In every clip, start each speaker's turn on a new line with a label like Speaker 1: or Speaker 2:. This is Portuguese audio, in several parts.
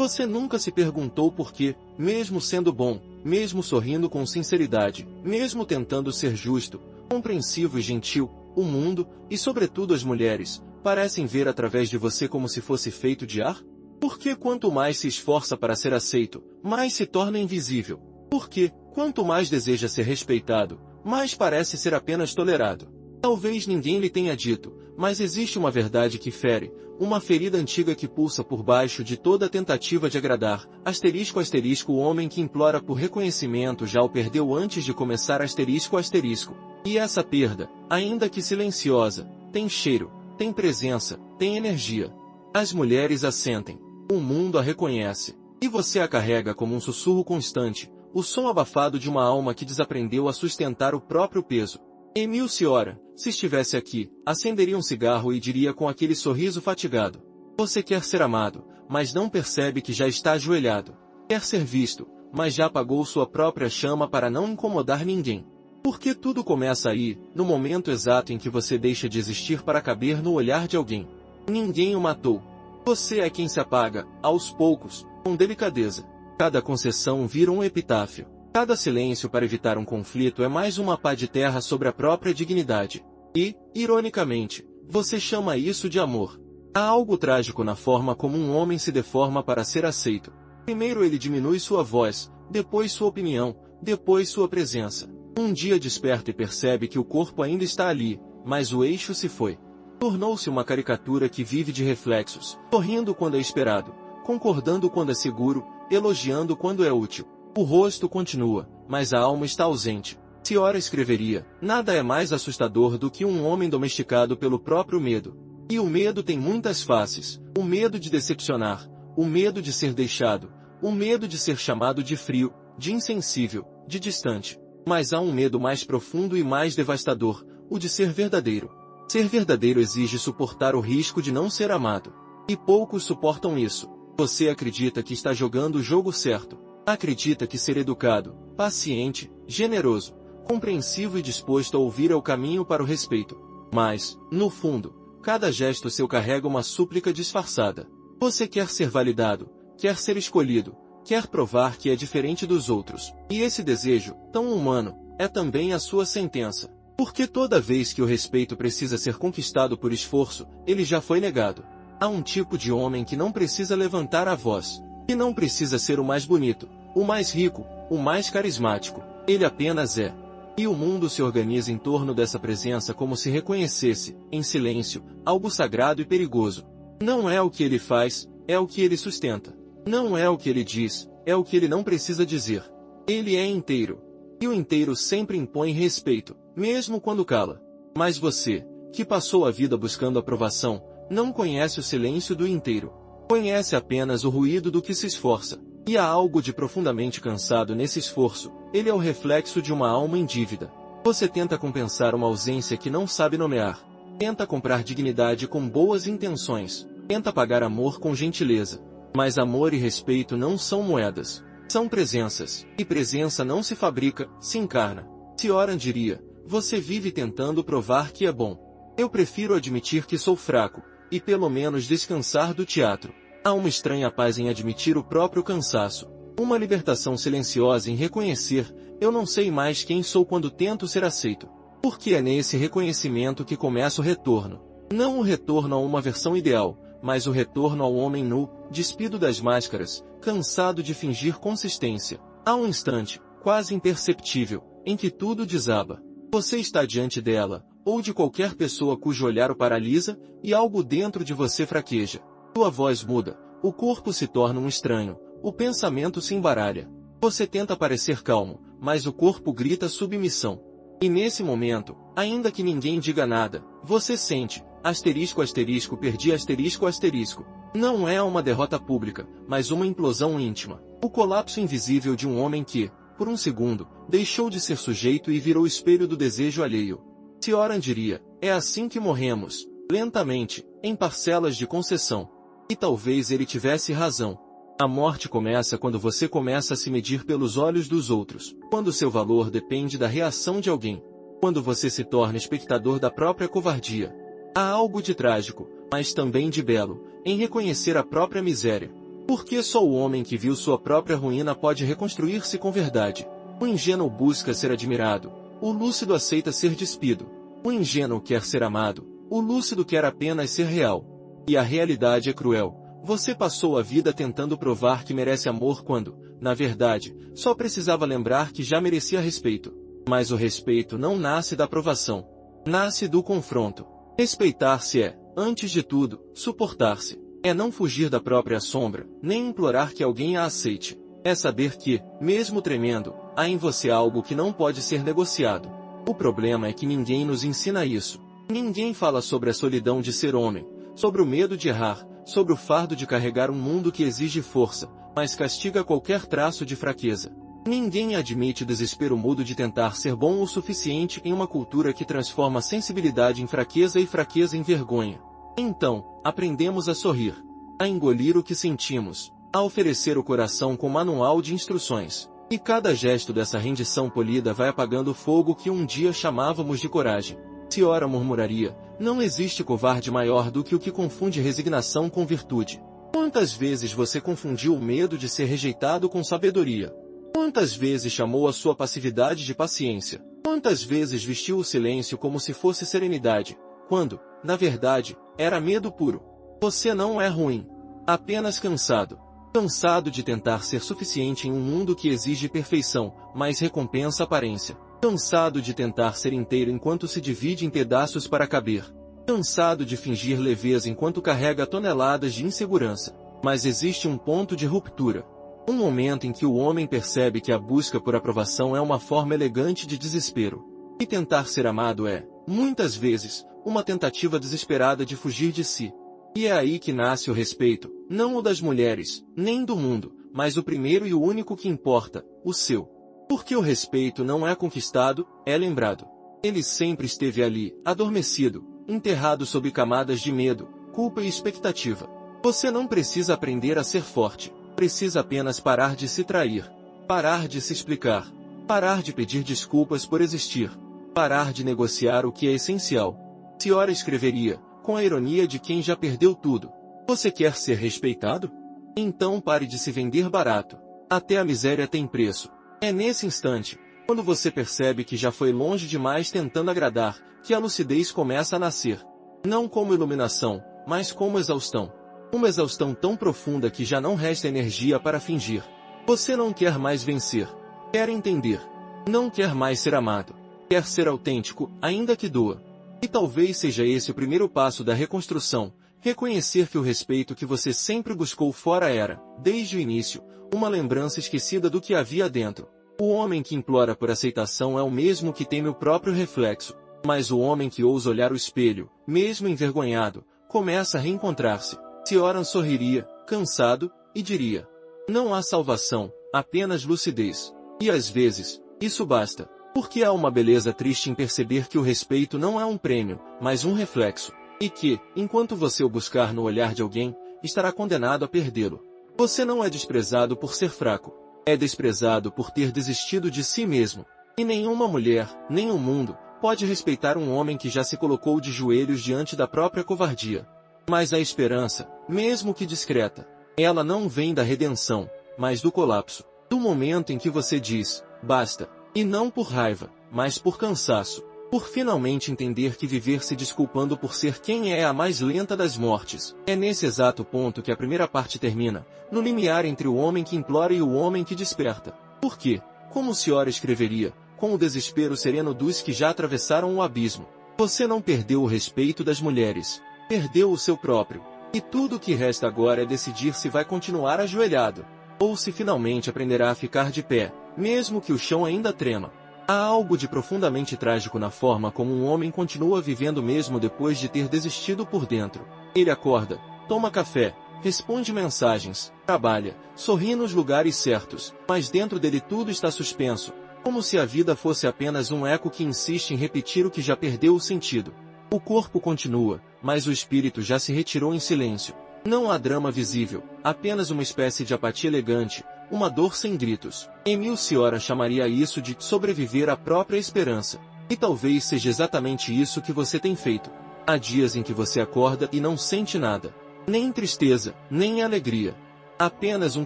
Speaker 1: Você nunca se perguntou por que, mesmo sendo bom, mesmo sorrindo com sinceridade, mesmo tentando ser justo, compreensivo e gentil, o mundo, e sobretudo as mulheres, parecem ver através de você como se fosse feito de ar? Porque quanto mais se esforça para ser aceito, mais se torna invisível. Porque, quanto mais deseja ser respeitado, mais parece ser apenas tolerado. Talvez ninguém lhe tenha dito, mas existe uma verdade que fere, uma ferida antiga que pulsa por baixo de toda tentativa de agradar, asterisco asterisco o homem que implora por reconhecimento já o perdeu antes de começar asterisco asterisco. E essa perda, ainda que silenciosa, tem cheiro, tem presença, tem energia. As mulheres a sentem. O mundo a reconhece. E você a carrega como um sussurro constante, o som abafado de uma alma que desaprendeu a sustentar o próprio peso. Emile Cioran, se estivesse aqui, acenderia um cigarro e diria com aquele sorriso fatigado: você quer ser amado, mas não percebe que já está ajoelhado. Quer ser visto, mas já apagou sua própria chama para não incomodar ninguém. Porque tudo começa aí, no momento exato em que você deixa de existir para caber no olhar de alguém. Ninguém o matou. Você é quem se apaga, aos poucos, com delicadeza. Cada concessão vira um epitáfio. Cada silêncio para evitar um conflito é mais uma pá de terra sobre a própria dignidade. E, ironicamente, você chama isso de amor. Há algo trágico na forma como um homem se deforma para ser aceito. Primeiro ele diminui sua voz, depois sua opinião, depois sua presença. Um dia desperta e percebe que o corpo ainda está ali, mas o eixo se foi. Tornou-se uma caricatura que vive de reflexos, sorrindo quando é esperado, concordando quando é seguro, elogiando quando é útil. O rosto continua, mas a alma está ausente. Cioran escreveria: nada é mais assustador do que um homem domesticado pelo próprio medo. E o medo tem muitas faces: o medo de decepcionar, o medo de ser deixado, o medo de ser chamado de frio, de insensível, de distante. Mas há um medo mais profundo e mais devastador: o de ser verdadeiro. Ser verdadeiro exige suportar o risco de não ser amado. E poucos suportam isso. Você acredita que está jogando o jogo certo. Acredita que ser educado, paciente, generoso, compreensivo e disposto a ouvir é o caminho para o respeito. Mas, no fundo, cada gesto seu carrega uma súplica disfarçada. Você quer ser validado, quer ser escolhido, quer provar que é diferente dos outros. E esse desejo, tão humano, é também a sua sentença. Porque toda vez que o respeito precisa ser conquistado por esforço, ele já foi negado. Há um tipo de homem que não precisa levantar a voz. Que não precisa ser o mais bonito, o mais rico, o mais carismático. Ele apenas é. E o mundo se organiza em torno dessa presença como se reconhecesse, em silêncio, algo sagrado e perigoso. Não é o que ele faz, é o que ele sustenta. Não é o que ele diz, é o que ele não precisa dizer. Ele é inteiro. E o inteiro sempre impõe respeito, mesmo quando cala. Mas você, que passou a vida buscando aprovação, não conhece o silêncio do inteiro. Conhece apenas o ruído do que se esforça. E há algo de profundamente cansado nesse esforço. Ele é o reflexo de uma alma em dívida. Você tenta compensar uma ausência que não sabe nomear. Tenta comprar dignidade com boas intenções. Tenta pagar amor com gentileza. Mas amor e respeito não são moedas. São presenças. E presença não se fabrica, se encarna. Cioran diria: você vive tentando provar que é bom. Eu prefiro admitir que sou fraco, e pelo menos descansar do teatro. Há uma estranha paz em admitir o próprio cansaço. Uma libertação silenciosa em reconhecer: eu não sei mais quem sou quando tento ser aceito. Porque é nesse reconhecimento que começa o retorno. Não o retorno a uma versão ideal, mas o retorno ao homem nu, despido das máscaras, cansado de fingir consistência. Há um instante, quase imperceptível, em que tudo desaba. Você está diante dela, ou de qualquer pessoa cujo olhar o paralisa, e algo dentro de você fraqueja. Sua voz muda, o corpo se torna um estranho, o pensamento se embaralha. Você tenta parecer calmo, mas o corpo grita submissão. E nesse momento, ainda que ninguém diga nada, você sente: asterisco asterisco perdi asterisco asterisco. Não é uma derrota pública, mas uma implosão íntima. O colapso invisível de um homem que, por um segundo, deixou de ser sujeito e virou espelho do desejo alheio. Cioran diria: é assim que morremos, lentamente, em parcelas de concessão. E talvez ele tivesse razão. A morte começa quando você começa a se medir pelos olhos dos outros, quando seu valor depende da reação de alguém, quando você se torna espectador da própria covardia. Há algo de trágico, mas também de belo, em reconhecer a própria miséria. Porque só o homem que viu sua própria ruína pode reconstruir-se com verdade. O ingênuo busca ser admirado, o lúcido aceita ser despido. O ingênuo quer ser amado, o lúcido quer apenas ser real. E a realidade é cruel. Você passou a vida tentando provar que merece amor quando, na verdade, só precisava lembrar que já merecia respeito. Mas o respeito não nasce da aprovação. Nasce do confronto. Respeitar-se é, antes de tudo, suportar-se. É não fugir da própria sombra, nem implorar que alguém a aceite. É saber que, mesmo tremendo, há em você algo que não pode ser negociado. O problema é que ninguém nos ensina isso. Ninguém fala sobre a solidão de ser homem, sobre o medo de errar, sobre o fardo de carregar um mundo que exige força, mas castiga qualquer traço de fraqueza. Ninguém admite o desespero mudo de tentar ser bom o suficiente em uma cultura que transforma sensibilidade em fraqueza e fraqueza em vergonha. Então, aprendemos a sorrir, a engolir o que sentimos, a oferecer o coração com manual de instruções. E cada gesto dessa rendição polida vai apagando o fogo que um dia chamávamos de coragem. Ciora murmuraria, não existe covarde maior do que o que confunde resignação com virtude. Quantas vezes você confundiu o medo de ser rejeitado com sabedoria? Quantas vezes chamou a sua passividade de paciência? Quantas vezes vestiu o silêncio como se fosse serenidade, quando, na verdade, era medo puro? Você não é ruim. Apenas cansado. Cansado de tentar ser suficiente em um mundo que exige perfeição, mas recompensa aparência. Cansado de tentar ser inteiro enquanto se divide em pedaços para caber. Cansado de fingir leveza enquanto carrega toneladas de insegurança. Mas existe um ponto de ruptura. Um momento em que o homem percebe que a busca por aprovação é uma forma elegante de desespero. E tentar ser amado é, muitas vezes, uma tentativa desesperada de fugir de si. E é aí que nasce o respeito, não o das mulheres, nem do mundo, mas o primeiro e o único que importa, o seu. Porque o respeito não é conquistado, é lembrado. Ele sempre esteve ali, adormecido, enterrado sob camadas de medo, culpa e expectativa. Você não precisa aprender a ser forte, precisa apenas parar de se trair, parar de se explicar, parar de pedir desculpas por existir, parar de negociar o que é essencial. Ciora escreveria, com a ironia de quem já perdeu tudo. Você quer ser respeitado? Então pare de se vender barato. Até a miséria tem preço. É nesse instante, quando você percebe que já foi longe demais tentando agradar, que a lucidez começa a nascer. Não como iluminação, mas como exaustão. Uma exaustão tão profunda que já não resta energia para fingir. Você não quer mais vencer. Quer entender. Não quer mais ser amado. Quer ser autêntico, ainda que doa. E talvez seja esse o primeiro passo da reconstrução, reconhecer que o respeito que você sempre buscou fora era, desde o início, uma lembrança esquecida do que havia dentro. O homem que implora por aceitação é o mesmo que teme o próprio reflexo, mas o homem que ousa olhar o espelho, mesmo envergonhado, começa a reencontrar-se. Cioran sorriria, cansado, e diria: não há salvação, apenas lucidez. E às vezes, isso basta. Porque há uma beleza triste em perceber que o respeito não é um prêmio, mas um reflexo. E que, enquanto você o buscar no olhar de alguém, estará condenado a perdê-lo. Você não é desprezado por ser fraco. É desprezado por ter desistido de si mesmo. E nenhuma mulher, nem o mundo, pode respeitar um homem que já se colocou de joelhos diante da própria covardia. Mas a esperança, mesmo que discreta, ela não vem da redenção, mas do colapso. Do momento em que você diz, basta. E não por raiva, mas por cansaço. Por finalmente entender que viver se desculpando por ser quem é a mais lenta das mortes. É nesse exato ponto que a primeira parte termina, no limiar entre o homem que implora e o homem que desperta. Porque, como Ciora escreveria, com o desespero sereno dos que já atravessaram o abismo, você não perdeu o respeito das mulheres, perdeu o seu próprio. E tudo o que resta agora é decidir se vai continuar ajoelhado, ou se finalmente aprenderá a ficar de pé, mesmo que o chão ainda trema. Há algo de profundamente trágico na forma como um homem continua vivendo mesmo depois de ter desistido por dentro. Ele acorda, toma café, responde mensagens, trabalha, sorri nos lugares certos, mas dentro dele tudo está suspenso, como se a vida fosse apenas um eco que insiste em repetir o que já perdeu o sentido. O corpo continua, mas o espírito já se retirou em silêncio. Não há drama visível, apenas uma espécie de apatia elegante, uma dor sem gritos. Emile Cioran chamaria isso de sobreviver à própria esperança. E talvez seja exatamente isso que você tem feito. Há dias em que você acorda e não sente nada. Nem tristeza, nem alegria. Apenas um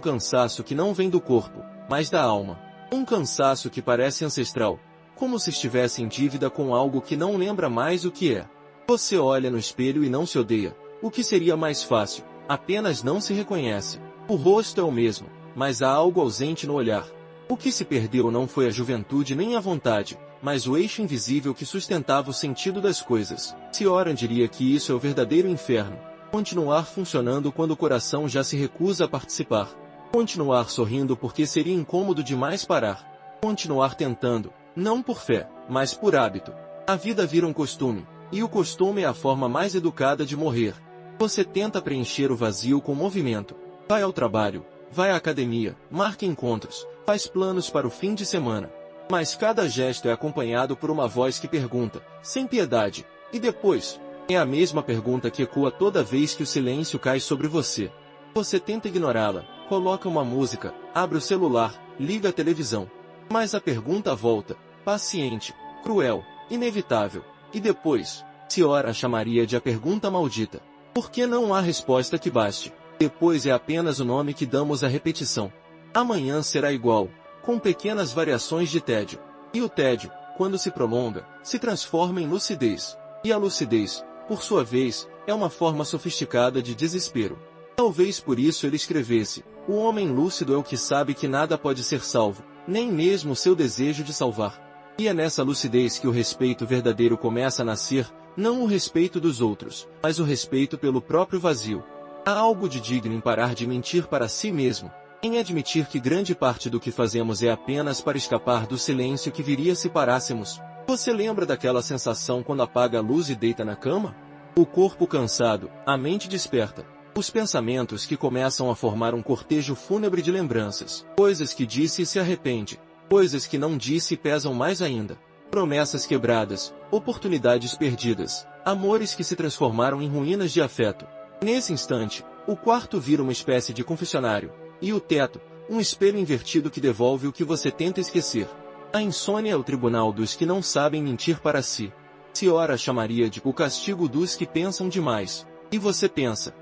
Speaker 1: cansaço que não vem do corpo, mas da alma. Um cansaço que parece ancestral, como se estivesse em dívida com algo que não lembra mais o que é. Você olha no espelho e não se odeia, o que seria mais fácil, apenas não se reconhece. O rosto é o mesmo, mas há algo ausente no olhar. O que se perdeu não foi a juventude nem a vontade, mas o eixo invisível que sustentava o sentido das coisas. Cioran diria que isso é o verdadeiro inferno. Continuar funcionando quando o coração já se recusa a participar. Continuar sorrindo porque seria incômodo demais parar. Continuar tentando, não por fé, mas por hábito. A vida vira um costume, e o costume é a forma mais educada de morrer. Você tenta preencher o vazio com movimento. Vai ao trabalho, vai à academia, marca encontros, faz planos para o fim de semana. Mas cada gesto é acompanhado por uma voz que pergunta, sem piedade, e depois? É a mesma pergunta que ecoa toda vez que o silêncio cai sobre você. Você tenta ignorá-la, coloca uma música, abre o celular, liga a televisão. Mas a pergunta volta, paciente, cruel, inevitável. E depois? Cioran chamaria de a pergunta maldita. Porque não há resposta que baste. Depois é apenas o nome que damos à repetição. Amanhã será igual, com pequenas variações de tédio. E o tédio, quando se prolonga, se transforma em lucidez. E a lucidez, por sua vez, é uma forma sofisticada de desespero. Talvez por isso ele escrevesse: o homem lúcido é o que sabe que nada pode ser salvo, nem mesmo o seu desejo de salvar. E é nessa lucidez que o respeito verdadeiro começa a nascer, não o respeito dos outros, mas o respeito pelo próprio vazio. Há algo de digno em parar de mentir para si mesmo, em admitir que grande parte do que fazemos é apenas para escapar do silêncio que viria se parássemos. Você lembra daquela sensação quando apaga a luz e deita na cama? O corpo cansado, a mente desperta. Os pensamentos que começam a formar um cortejo fúnebre de lembranças. Coisas que disse e se arrepende. Coisas que não disse e pesam mais ainda. Promessas quebradas, oportunidades perdidas, amores que se transformaram em ruínas de afeto. Nesse instante, o quarto vira uma espécie de confessionário, e o teto, um espelho invertido que devolve o que você tenta esquecer. A insônia é o tribunal dos que não sabem mentir para si. Cioran chamaria de o castigo dos que pensam demais. E você pensa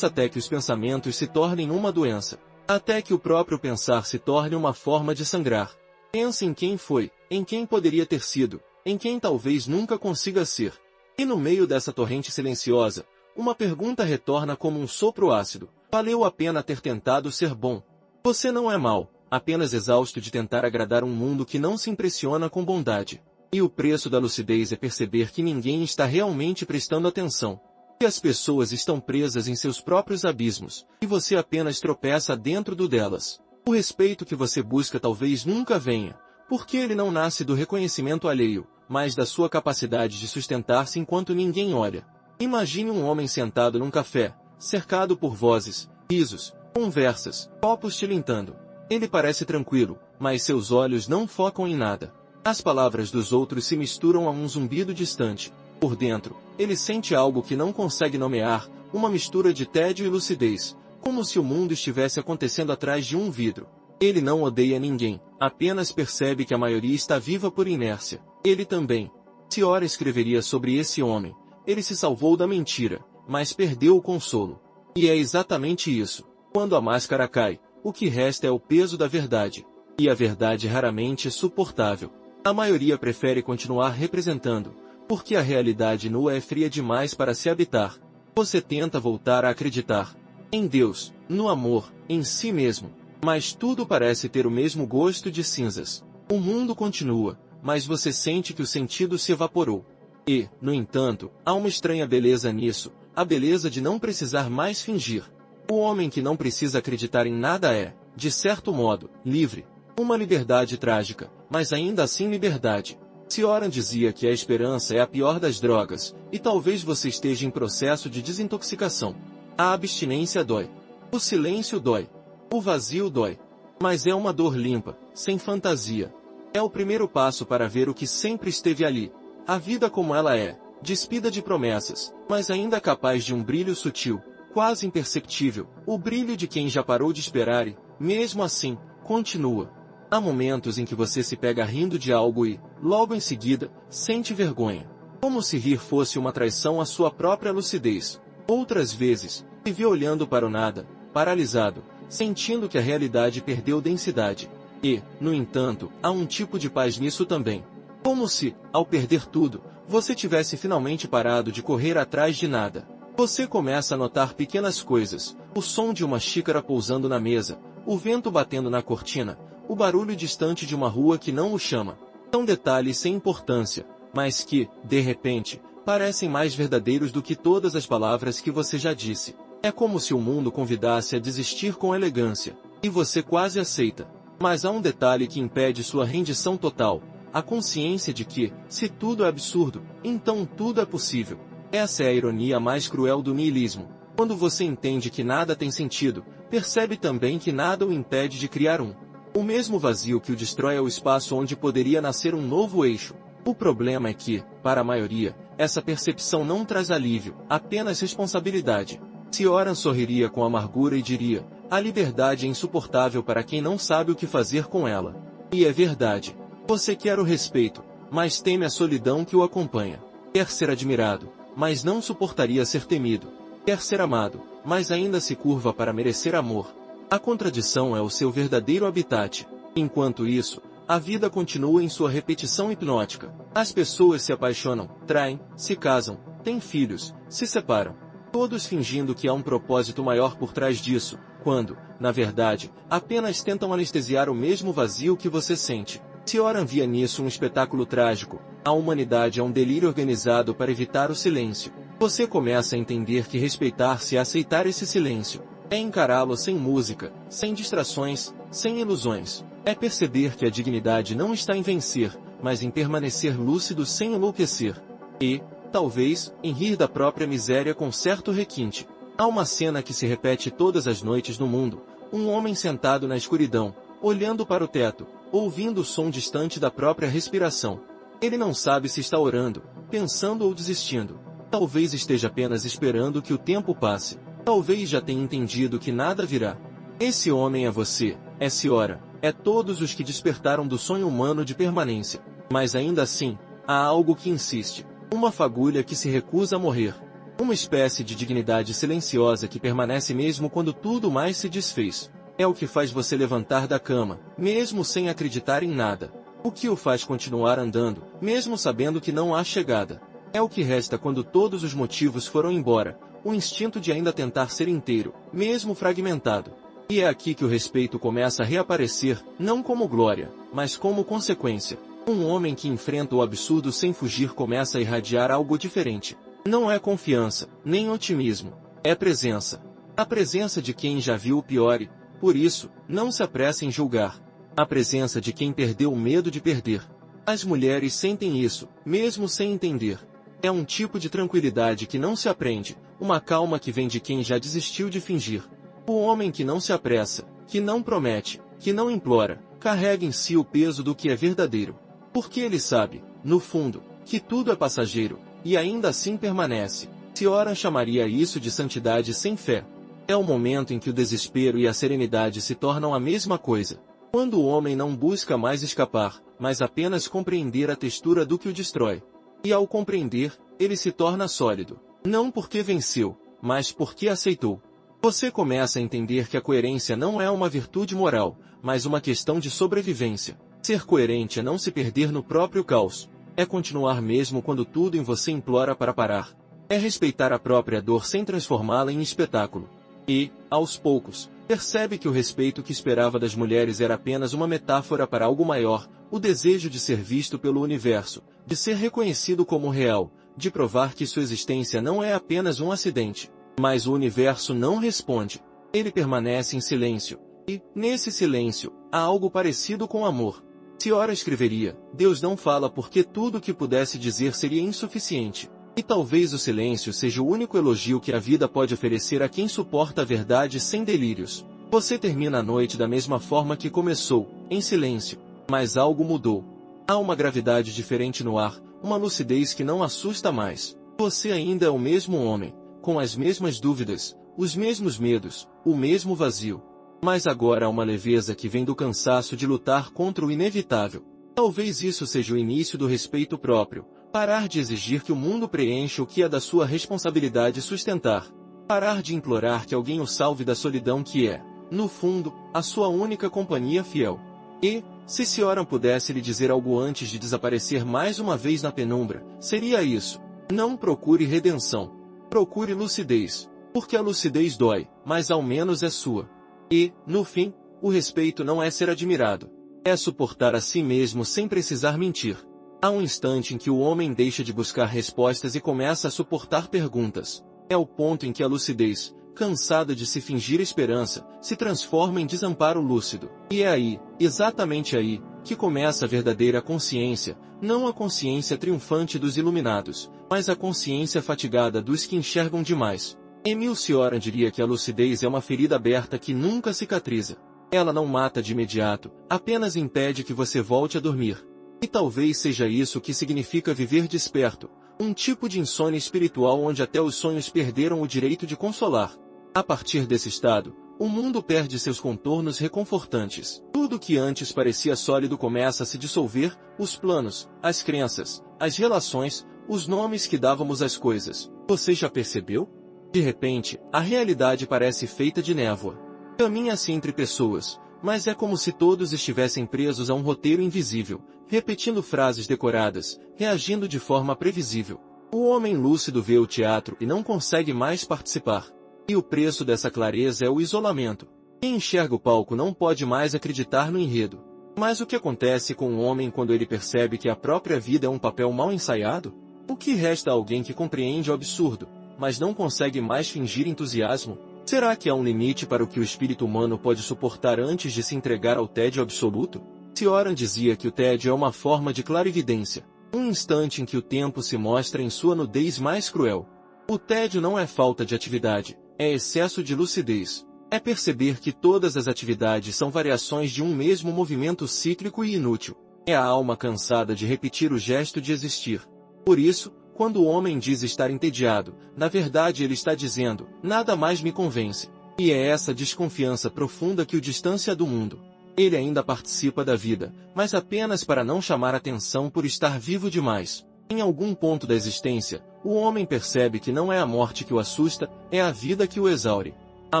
Speaker 1: até que os pensamentos se tornem uma doença. Até que o próprio pensar se torne uma forma de sangrar. Pensa em quem foi, em quem poderia ter sido, em quem talvez nunca consiga ser. E no meio dessa torrente silenciosa, uma pergunta retorna como um sopro ácido. Valeu a pena ter tentado ser bom? Você não é mau, apenas exausto de tentar agradar um mundo que não se impressiona com bondade. E o preço da lucidez é perceber que ninguém está realmente prestando atenção. Que as pessoas estão presas em seus próprios abismos, e você apenas tropeça dentro do delas. O respeito que você busca talvez nunca venha, porque ele não nasce do reconhecimento alheio, mas da sua capacidade de sustentar-se enquanto ninguém olha. Imagine um homem sentado num café, cercado por vozes, risos, conversas, copos tilintando. Ele parece tranquilo, mas seus olhos não focam em nada. As palavras dos outros se misturam a um zumbido distante. Por dentro, ele sente algo que não consegue nomear, uma mistura de tédio e lucidez, como se o mundo estivesse acontecendo atrás de um vidro. Ele não odeia ninguém, apenas percebe que a maioria está viva por inércia. Ele também. Cioran escreveria sobre esse homem. Ele se salvou da mentira, mas perdeu o consolo. E é exatamente isso. Quando a máscara cai, o que resta é o peso da verdade. E a verdade raramente é suportável. A maioria prefere continuar representando, porque a realidade nua é fria demais para se habitar. Você tenta voltar a acreditar em Deus, no amor, em si mesmo. Mas tudo parece ter o mesmo gosto de cinzas. O mundo continua, mas você sente que o sentido se evaporou. E, no entanto, há uma estranha beleza nisso, a beleza de não precisar mais fingir. O homem que não precisa acreditar em nada é, de certo modo, livre. Uma liberdade trágica, mas ainda assim liberdade. Cioran dizia que a esperança é a pior das drogas, e talvez você esteja em processo de desintoxicação. A abstinência dói. O silêncio dói. O vazio dói. Mas é uma dor limpa, sem fantasia. É o primeiro passo para ver o que sempre esteve ali. A vida como ela é, despida de promessas, mas ainda capaz de um brilho sutil, quase imperceptível, o brilho de quem já parou de esperar e, mesmo assim, continua. Há momentos em que você se pega rindo de algo e, logo em seguida, sente vergonha. Como se rir fosse uma traição à sua própria lucidez. Outras vezes, se vê olhando para o nada, paralisado, sentindo que a realidade perdeu densidade. E, no entanto, há um tipo de paz nisso também. Como se, ao perder tudo, você tivesse finalmente parado de correr atrás de nada. Você começa a notar pequenas coisas, o som de uma xícara pousando na mesa, o vento batendo na cortina, o barulho distante de uma rua que não o chama. São detalhes sem importância, mas que, de repente, parecem mais verdadeiros do que todas as palavras que você já disse. É como se o mundo convidasse a desistir com elegância, e você quase aceita. Mas há um detalhe que impede sua rendição total, a consciência de que, se tudo é absurdo, então tudo é possível. Essa é a ironia mais cruel do niilismo. Quando você entende que nada tem sentido, percebe também que nada o impede de criar um. O mesmo vazio que o destrói é o espaço onde poderia nascer um novo eixo. O problema é que, para a maioria, essa percepção não traz alívio, apenas responsabilidade. Sioran sorriria com amargura e diria: a liberdade é insuportável para quem não sabe o que fazer com ela. E é verdade. Você quer o respeito, mas teme a solidão que o acompanha. Quer ser admirado, mas não suportaria ser temido. Quer ser amado, mas ainda se curva para merecer amor. A contradição é o seu verdadeiro habitat. Enquanto isso, a vida continua em sua repetição hipnótica. As pessoas se apaixonam, traem, se casam, têm filhos, se separam. Todos fingindo que há um propósito maior por trás disso, quando, na verdade, apenas tentam anestesiar o mesmo vazio que você sente. Sioran via nisso um espetáculo trágico. A humanidade é um delírio organizado para evitar o silêncio. Você começa a entender que respeitar-se é aceitar esse silêncio. É encará-lo sem música, sem distrações, sem ilusões. É perceber que a dignidade não está em vencer, mas em permanecer lúcido sem enlouquecer. E, talvez, em rir da própria miséria com certo requinte. Há uma cena que se repete todas as noites no mundo. Um homem sentado na escuridão, olhando para o teto, ouvindo o som distante da própria respiração. Ele não sabe se está orando, pensando ou desistindo. Talvez esteja apenas esperando que o tempo passe. Talvez já tenha entendido que nada virá. Esse homem é você, é Sioran, é todos os que despertaram do sonho humano de permanência. Mas ainda assim, há algo que insiste. Uma fagulha que se recusa a morrer. Uma espécie de dignidade silenciosa que permanece mesmo quando tudo mais se desfez. É o que faz você levantar da cama, mesmo sem acreditar em nada. O que o faz continuar andando, mesmo sabendo que não há chegada. É o que resta quando todos os motivos foram embora, o instinto de ainda tentar ser inteiro, mesmo fragmentado. E é aqui que o respeito começa a reaparecer, não como glória, mas como consequência. Um homem que enfrenta o absurdo sem fugir começa a irradiar algo diferente. Não é confiança, nem otimismo. É presença. A presença de quem já viu o pior e, por isso, não se apressa em julgar. A presença de quem perdeu o medo de perder. As mulheres sentem isso, mesmo sem entender. É um tipo de tranquilidade que não se aprende, uma calma que vem de quem já desistiu de fingir. O homem que não se apressa, que não promete, que não implora, carrega em si o peso do que é verdadeiro. Porque ele sabe, no fundo, que tudo é passageiro, e ainda assim permanece. Sioran chamaria isso de santidade sem fé. É o momento em que o desespero e a serenidade se tornam a mesma coisa. Quando o homem não busca mais escapar, mas apenas compreender a textura do que o destrói. E ao compreender, ele se torna sólido. Não porque venceu, mas porque aceitou. Você começa a entender que a coerência não é uma virtude moral, mas uma questão de sobrevivência. Ser coerente é não se perder no próprio caos. É continuar mesmo quando tudo em você implora para parar. É respeitar a própria dor sem transformá-la em espetáculo. E, aos poucos, percebe que o respeito que esperava das mulheres era apenas uma metáfora para algo maior, o desejo de ser visto pelo universo, de ser reconhecido como real, de provar que sua existência não é apenas um acidente. Mas o universo não responde. Ele permanece em silêncio. E, nesse silêncio, há algo parecido com amor. Sioran escreveria: Deus não fala porque tudo o que pudesse dizer seria insuficiente. E talvez o silêncio seja o único elogio que a vida pode oferecer a quem suporta a verdade sem delírios. Você termina a noite da mesma forma que começou, em silêncio. Mas algo mudou. Há uma gravidade diferente no ar, uma lucidez que não assusta mais. Você ainda é o mesmo homem, com as mesmas dúvidas, os mesmos medos, o mesmo vazio. Mas agora há uma leveza que vem do cansaço de lutar contra o inevitável. Talvez isso seja o início do respeito próprio. Parar de exigir que o mundo preencha o que é da sua responsabilidade sustentar. Parar de implorar que alguém o salve da solidão que é. no fundo, a sua única companhia fiel. E, se Sioran pudesse lhe dizer algo antes de desaparecer mais uma vez na penumbra, seria isso: não procure redenção. Procure lucidez. Porque a lucidez dói, mas ao menos é sua. E, no fim, o respeito não é ser admirado. É suportar a si mesmo sem precisar mentir. Há um instante em que o homem deixa de buscar respostas e começa a suportar perguntas. É o ponto em que a lucidez, cansada de se fingir esperança, se transforma em desamparo lúcido. E é aí, exatamente aí, que começa a verdadeira consciência, não a consciência triunfante dos iluminados, mas a consciência fatigada dos que enxergam demais. Emile Cioran diria que a lucidez é uma ferida aberta que nunca cicatriza. Ela não mata de imediato, apenas impede que você volte a dormir. E talvez seja isso que significa viver desperto, um tipo de insônia espiritual onde até os sonhos perderam o direito de consolar. A partir desse estado, o mundo perde seus contornos reconfortantes. Tudo que antes parecia sólido começa a se dissolver: os planos, as crenças, as relações, os nomes que dávamos às coisas. Você já percebeu? De repente, a realidade parece feita de névoa. Caminha-se entre pessoas, mas é como se todos estivessem presos a um roteiro invisível, repetindo frases decoradas, reagindo de forma previsível. O homem lúcido vê o teatro e não consegue mais participar. E o preço dessa clareza é o isolamento. Quem enxerga o palco não pode mais acreditar no enredo. Mas o que acontece com o homem quando ele percebe que a própria vida é um papel mal ensaiado? O que resta a alguém que compreende o absurdo, mas não consegue mais fingir entusiasmo? Será que há um limite para o que o espírito humano pode suportar antes de se entregar ao tédio absoluto? Cioran dizia que o tédio é uma forma de clarividência, um instante em que o tempo se mostra em sua nudez mais cruel. O tédio não é falta de atividade, é excesso de lucidez. É perceber que todas as atividades são variações de um mesmo movimento cíclico e inútil. É a alma cansada de repetir o gesto de existir. Por isso, quando o homem diz estar entediado, na verdade ele está dizendo: nada mais me convence. E é essa desconfiança profunda que o distancia do mundo. Ele ainda participa da vida, mas apenas para não chamar atenção por estar vivo demais. Em algum ponto da existência, o homem percebe que não é a morte que o assusta, é a vida que o exaure. A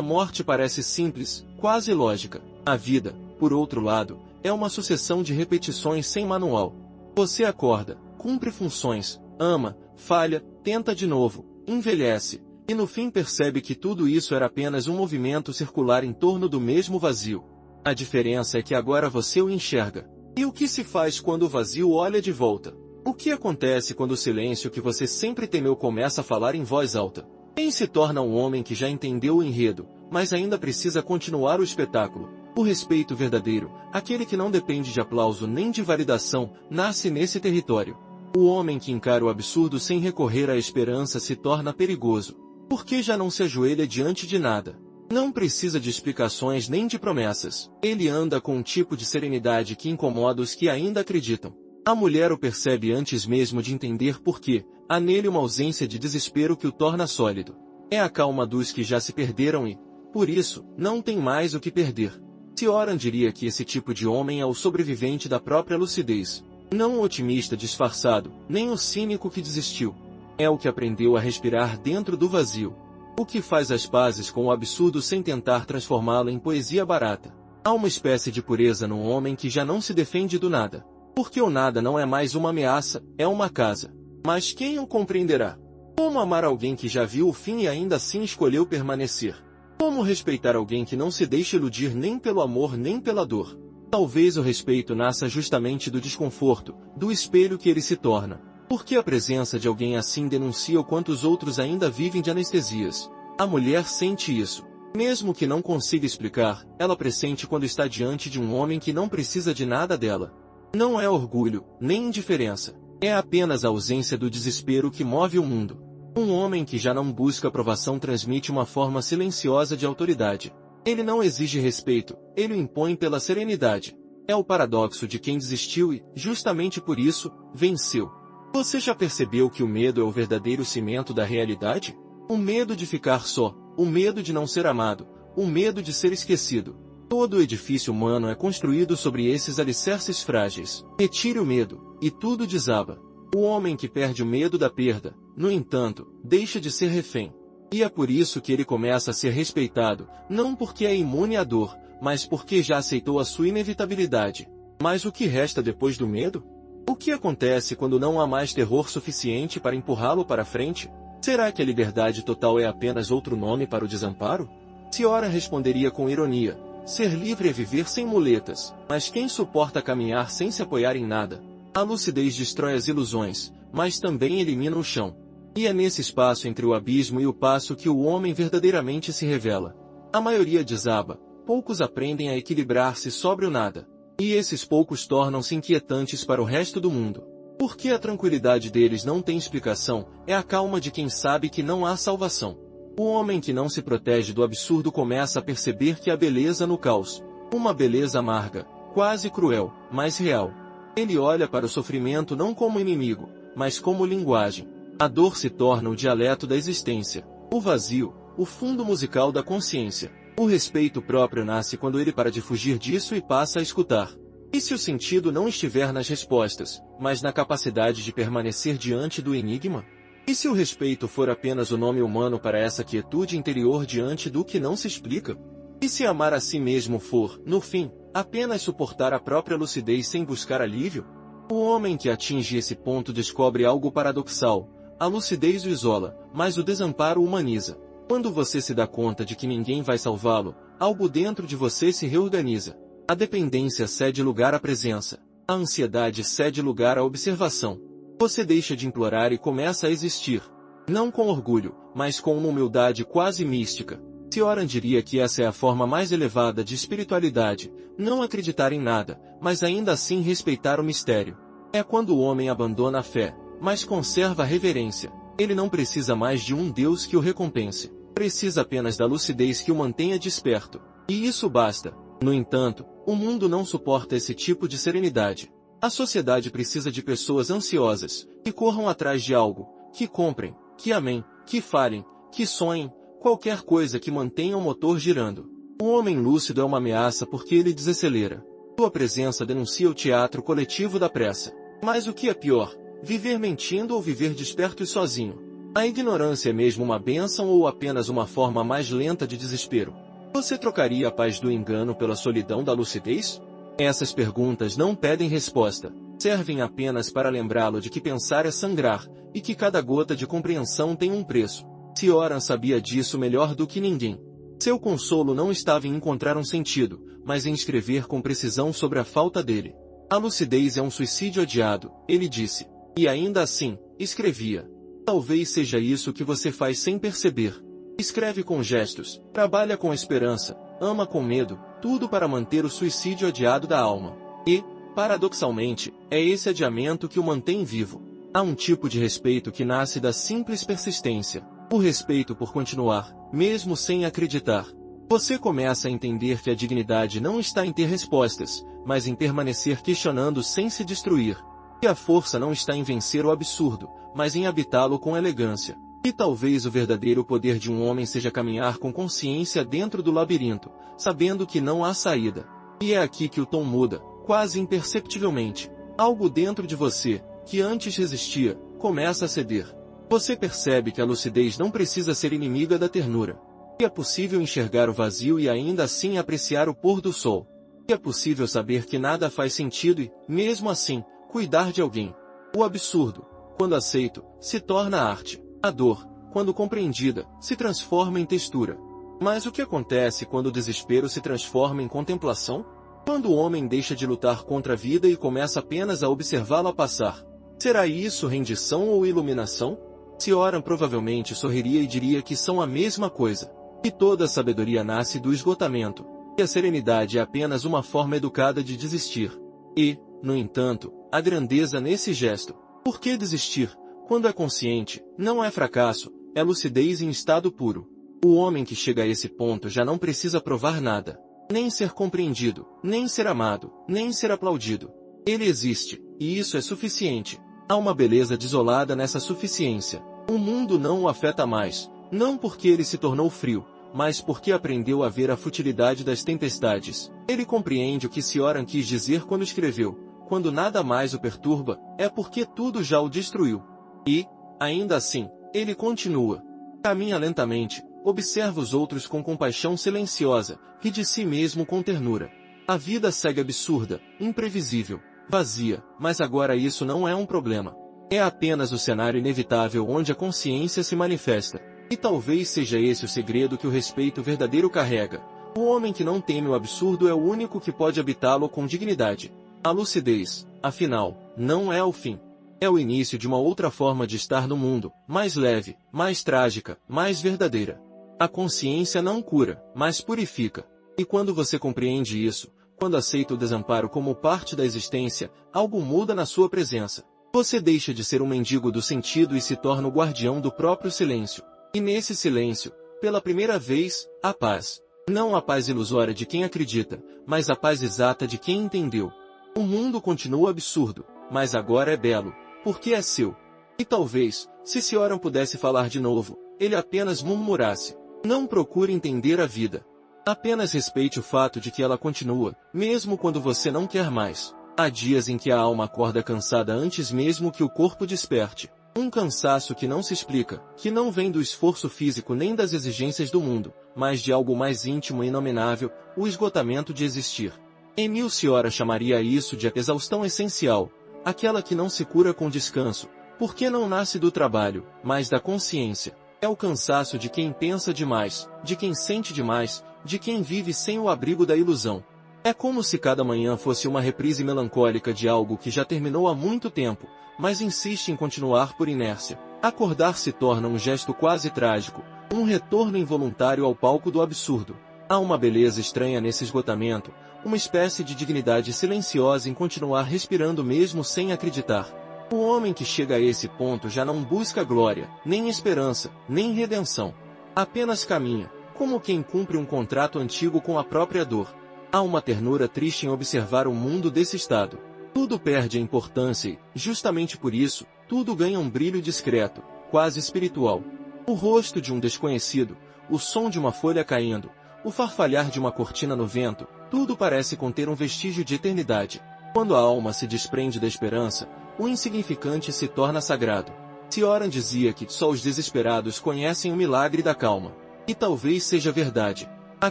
Speaker 1: morte parece simples, quase lógica. A vida, por outro lado, é uma sucessão de repetições sem manual. Você acorda, cumpre funções, ama, falha, tenta de novo, envelhece, e no fim percebe que tudo isso era apenas um movimento circular em torno do mesmo vazio. A diferença é que agora você o enxerga. E o que se faz quando o vazio olha de volta? O que acontece quando o silêncio que você sempre temeu começa a falar em voz alta? Quem se torna um homem que já entendeu o enredo, mas ainda precisa continuar o espetáculo? O respeito verdadeiro, aquele que não depende de aplauso nem de validação, nasce nesse território. O homem que encara o absurdo sem recorrer à esperança se torna perigoso, porque já não se ajoelha diante de nada. Não precisa de explicações nem de promessas. Ele anda com um tipo de serenidade que incomoda os que ainda acreditam. A mulher o percebe antes mesmo de entender por quê. Há nele uma ausência de desespero que o torna sólido. É a calma dos que já se perderam e, por isso, não tem mais o que perder. Cioran diria que esse tipo de homem é o sobrevivente da própria lucidez. Não o otimista disfarçado, nem o cínico que desistiu. É o que aprendeu a respirar dentro do vazio. O que faz as pazes com o absurdo sem tentar transformá-lo em poesia barata. Há uma espécie de pureza no homem que já não se defende do nada. Porque o nada não é mais uma ameaça, é uma casa. Mas quem o compreenderá? Como amar alguém que já viu o fim e ainda assim escolheu permanecer? Como respeitar alguém que não se deixa iludir nem pelo amor nem pela dor? Talvez o respeito nasça justamente do desconforto, do espelho que ele se torna. Porque a presença de alguém assim denuncia o quanto os outros ainda vivem de anestesias. A mulher sente isso. Mesmo que não consiga explicar, ela pressente quando está diante de um homem que não precisa de nada dela. Não é orgulho, nem indiferença. É apenas a ausência do desespero que move o mundo. Um homem que já não busca aprovação transmite uma forma silenciosa de autoridade. Ele não exige respeito, ele o impõe pela serenidade. É o paradoxo de quem desistiu e, justamente por isso, venceu. Você já percebeu que o medo é o verdadeiro cimento da realidade? O medo de ficar só, o medo de não ser amado, o medo de ser esquecido. Todo o edifício humano é construído sobre esses alicerces frágeis. Retire o medo, e tudo desaba. O homem que perde o medo da perda, no entanto, deixa de ser refém. E é por isso que ele começa a ser respeitado, não porque é imune à dor, mas porque já aceitou a sua inevitabilidade. Mas o que resta depois do medo? O que acontece quando não há mais terror suficiente para empurrá-lo para frente? Será que a liberdade total é apenas outro nome para o desamparo? Ciora responderia com ironia: ser livre é viver sem muletas, mas quem suporta caminhar sem se apoiar em nada? A lucidez destrói as ilusões, mas também elimina o chão. E é nesse espaço entre o abismo e o passo que o homem verdadeiramente se revela. A maioria desaba, poucos aprendem a equilibrar-se sobre o nada. E esses poucos tornam-se inquietantes para o resto do mundo. Porque a tranquilidade deles não tem explicação, é a calma de quem sabe que não há salvação. O homem que não se protege do absurdo começa a perceber que há beleza no caos. Uma beleza amarga, quase cruel, mas real. Ele olha para o sofrimento não como inimigo, mas como linguagem. A dor se torna o dialeto da existência. O vazio, o fundo musical da consciência. O respeito próprio nasce quando ele para de fugir disso e passa a escutar. E se o sentido não estiver nas respostas, mas na capacidade de permanecer diante do enigma? E se o respeito for apenas o nome humano para essa quietude interior diante do que não se explica? E se amar a si mesmo for, no fim, apenas suportar a própria lucidez sem buscar alívio? O homem que atinge esse ponto descobre algo paradoxal. A lucidez o isola, mas o desamparo o humaniza. Quando você se dá conta de que ninguém vai salvá-lo, algo dentro de você se reorganiza. A dependência cede lugar à presença. A ansiedade cede lugar à observação. Você deixa de implorar e começa a existir. Não com orgulho, mas com uma humildade quase mística. Cioran diria que essa é a forma mais elevada de espiritualidade, não acreditar em nada, mas ainda assim respeitar o mistério. É quando o homem abandona a fé, mas conserva a reverência. Ele não precisa mais de um Deus que o recompense. Precisa apenas da lucidez que o mantenha desperto. E isso basta. No entanto, o mundo não suporta esse tipo de serenidade. A sociedade precisa de pessoas ansiosas, que corram atrás de algo, que comprem, que amem, que falem, que sonhem, qualquer coisa que mantenha o motor girando. O homem lúcido é uma ameaça porque ele desacelera. Sua presença denuncia o teatro coletivo da pressa. Mas o que é pior? Viver mentindo ou viver desperto e sozinho? A ignorância é mesmo uma bênção ou apenas uma forma mais lenta de desespero? Você trocaria a paz do engano pela solidão da lucidez? Essas perguntas não pedem resposta. Servem apenas para lembrá-lo de que pensar é sangrar, e que cada gota de compreensão tem um preço. Cioran sabia disso melhor do que ninguém. Seu consolo não estava em encontrar um sentido, mas em escrever com precisão sobre a falta dele. A lucidez é um suicídio adiado, ele disse. E ainda assim, escrevia. Talvez seja isso que você faz sem perceber. Escreve com gestos, trabalha com esperança, ama com medo, tudo para manter o suicídio adiado da alma. E, paradoxalmente, é esse adiamento que o mantém vivo. Há um tipo de respeito que nasce da simples persistência. O respeito por continuar, mesmo sem acreditar. Você começa a entender que a dignidade não está em ter respostas, mas em permanecer questionando sem se destruir. E a força não está em vencer o absurdo, mas em habitá-lo com elegância. E talvez o verdadeiro poder de um homem seja caminhar com consciência dentro do labirinto, sabendo que não há saída. E é aqui que o tom muda, quase imperceptivelmente. Algo dentro de você, que antes resistia, começa a ceder. Você percebe que a lucidez não precisa ser inimiga da ternura. E é possível enxergar o vazio e ainda assim apreciar o pôr do sol. E é possível saber que nada faz sentido e, mesmo assim, cuidar de alguém. O absurdo, quando aceito, se torna arte. A dor, quando compreendida, se transforma em textura. Mas o que acontece quando o desespero se transforma em contemplação? Quando o homem deixa de lutar contra a vida e começa apenas a observá-la passar. Será isso rendição ou iluminação? Cioran provavelmente sorriria e diria que são a mesma coisa. E toda a sabedoria nasce do esgotamento. E a serenidade é apenas uma forma educada de desistir. E, no entanto, a grandeza nesse gesto. Por que desistir? Quando é consciente, não é fracasso, é lucidez em estado puro. O homem que chega a esse ponto já não precisa provar nada. Nem ser compreendido, nem ser amado, nem ser aplaudido. Ele existe, e isso é suficiente. Há uma beleza desolada nessa suficiência. O mundo não o afeta mais, não porque ele se tornou frio, mas porque aprendeu a ver a futilidade das tempestades. Ele compreende o que Cioran quis dizer quando escreveu. Quando nada mais o perturba, é porque tudo já o destruiu. E, ainda assim, ele continua. Caminha lentamente, observa os outros com compaixão silenciosa, ri de si mesmo com ternura. A vida segue absurda, imprevisível, vazia, mas agora isso não é um problema. É apenas o cenário inevitável onde a consciência se manifesta. E talvez seja esse o segredo que o respeito verdadeiro carrega. O homem que não teme o absurdo é o único que pode habitá-lo com dignidade. A lucidez, afinal, não é o fim. É o início de uma outra forma de estar no mundo, mais leve, mais trágica, mais verdadeira. A consciência não cura, mas purifica. E quando você compreende isso, quando aceita o desamparo como parte da existência, algo muda na sua presença. Você deixa de ser um mendigo do sentido e se torna o guardião do próprio silêncio. E nesse silêncio, pela primeira vez, a paz. Não a paz ilusória de quem acredita, mas a paz exata de quem entendeu. O mundo continua absurdo, mas agora é belo, porque é seu. E talvez, se Sioran pudesse falar de novo, ele apenas murmurasse: não procure entender a vida. Apenas respeite o fato de que ela continua, mesmo quando você não quer mais. Há dias em que a alma acorda cansada antes mesmo que o corpo desperte. Um cansaço que não se explica, que não vem do esforço físico nem das exigências do mundo, mas de algo mais íntimo e inominável, o esgotamento de existir. Emile Cioran chamaria isso de exaustão essencial, aquela que não se cura com descanso, porque não nasce do trabalho, mas da consciência. É o cansaço de quem pensa demais, de quem sente demais, de quem vive sem o abrigo da ilusão. É como se cada manhã fosse uma reprise melancólica de algo que já terminou há muito tempo, mas insiste em continuar por inércia. Acordar se torna um gesto quase trágico, um retorno involuntário ao palco do absurdo. Há uma beleza estranha nesse esgotamento, uma espécie de dignidade silenciosa em continuar respirando mesmo sem acreditar. O homem que chega a esse ponto já não busca glória, nem esperança, nem redenção. Apenas caminha, como quem cumpre um contrato antigo com a própria dor. Há uma ternura triste em observar o mundo desse estado. Tudo perde a importância e, justamente por isso, tudo ganha um brilho discreto, quase espiritual. O rosto de um desconhecido, o som de uma folha caindo, o farfalhar de uma cortina no vento, tudo parece conter um vestígio de eternidade. Quando a alma se desprende da esperança, o insignificante se torna sagrado. Cioran dizia que só os desesperados conhecem o milagre da calma. E talvez seja verdade. A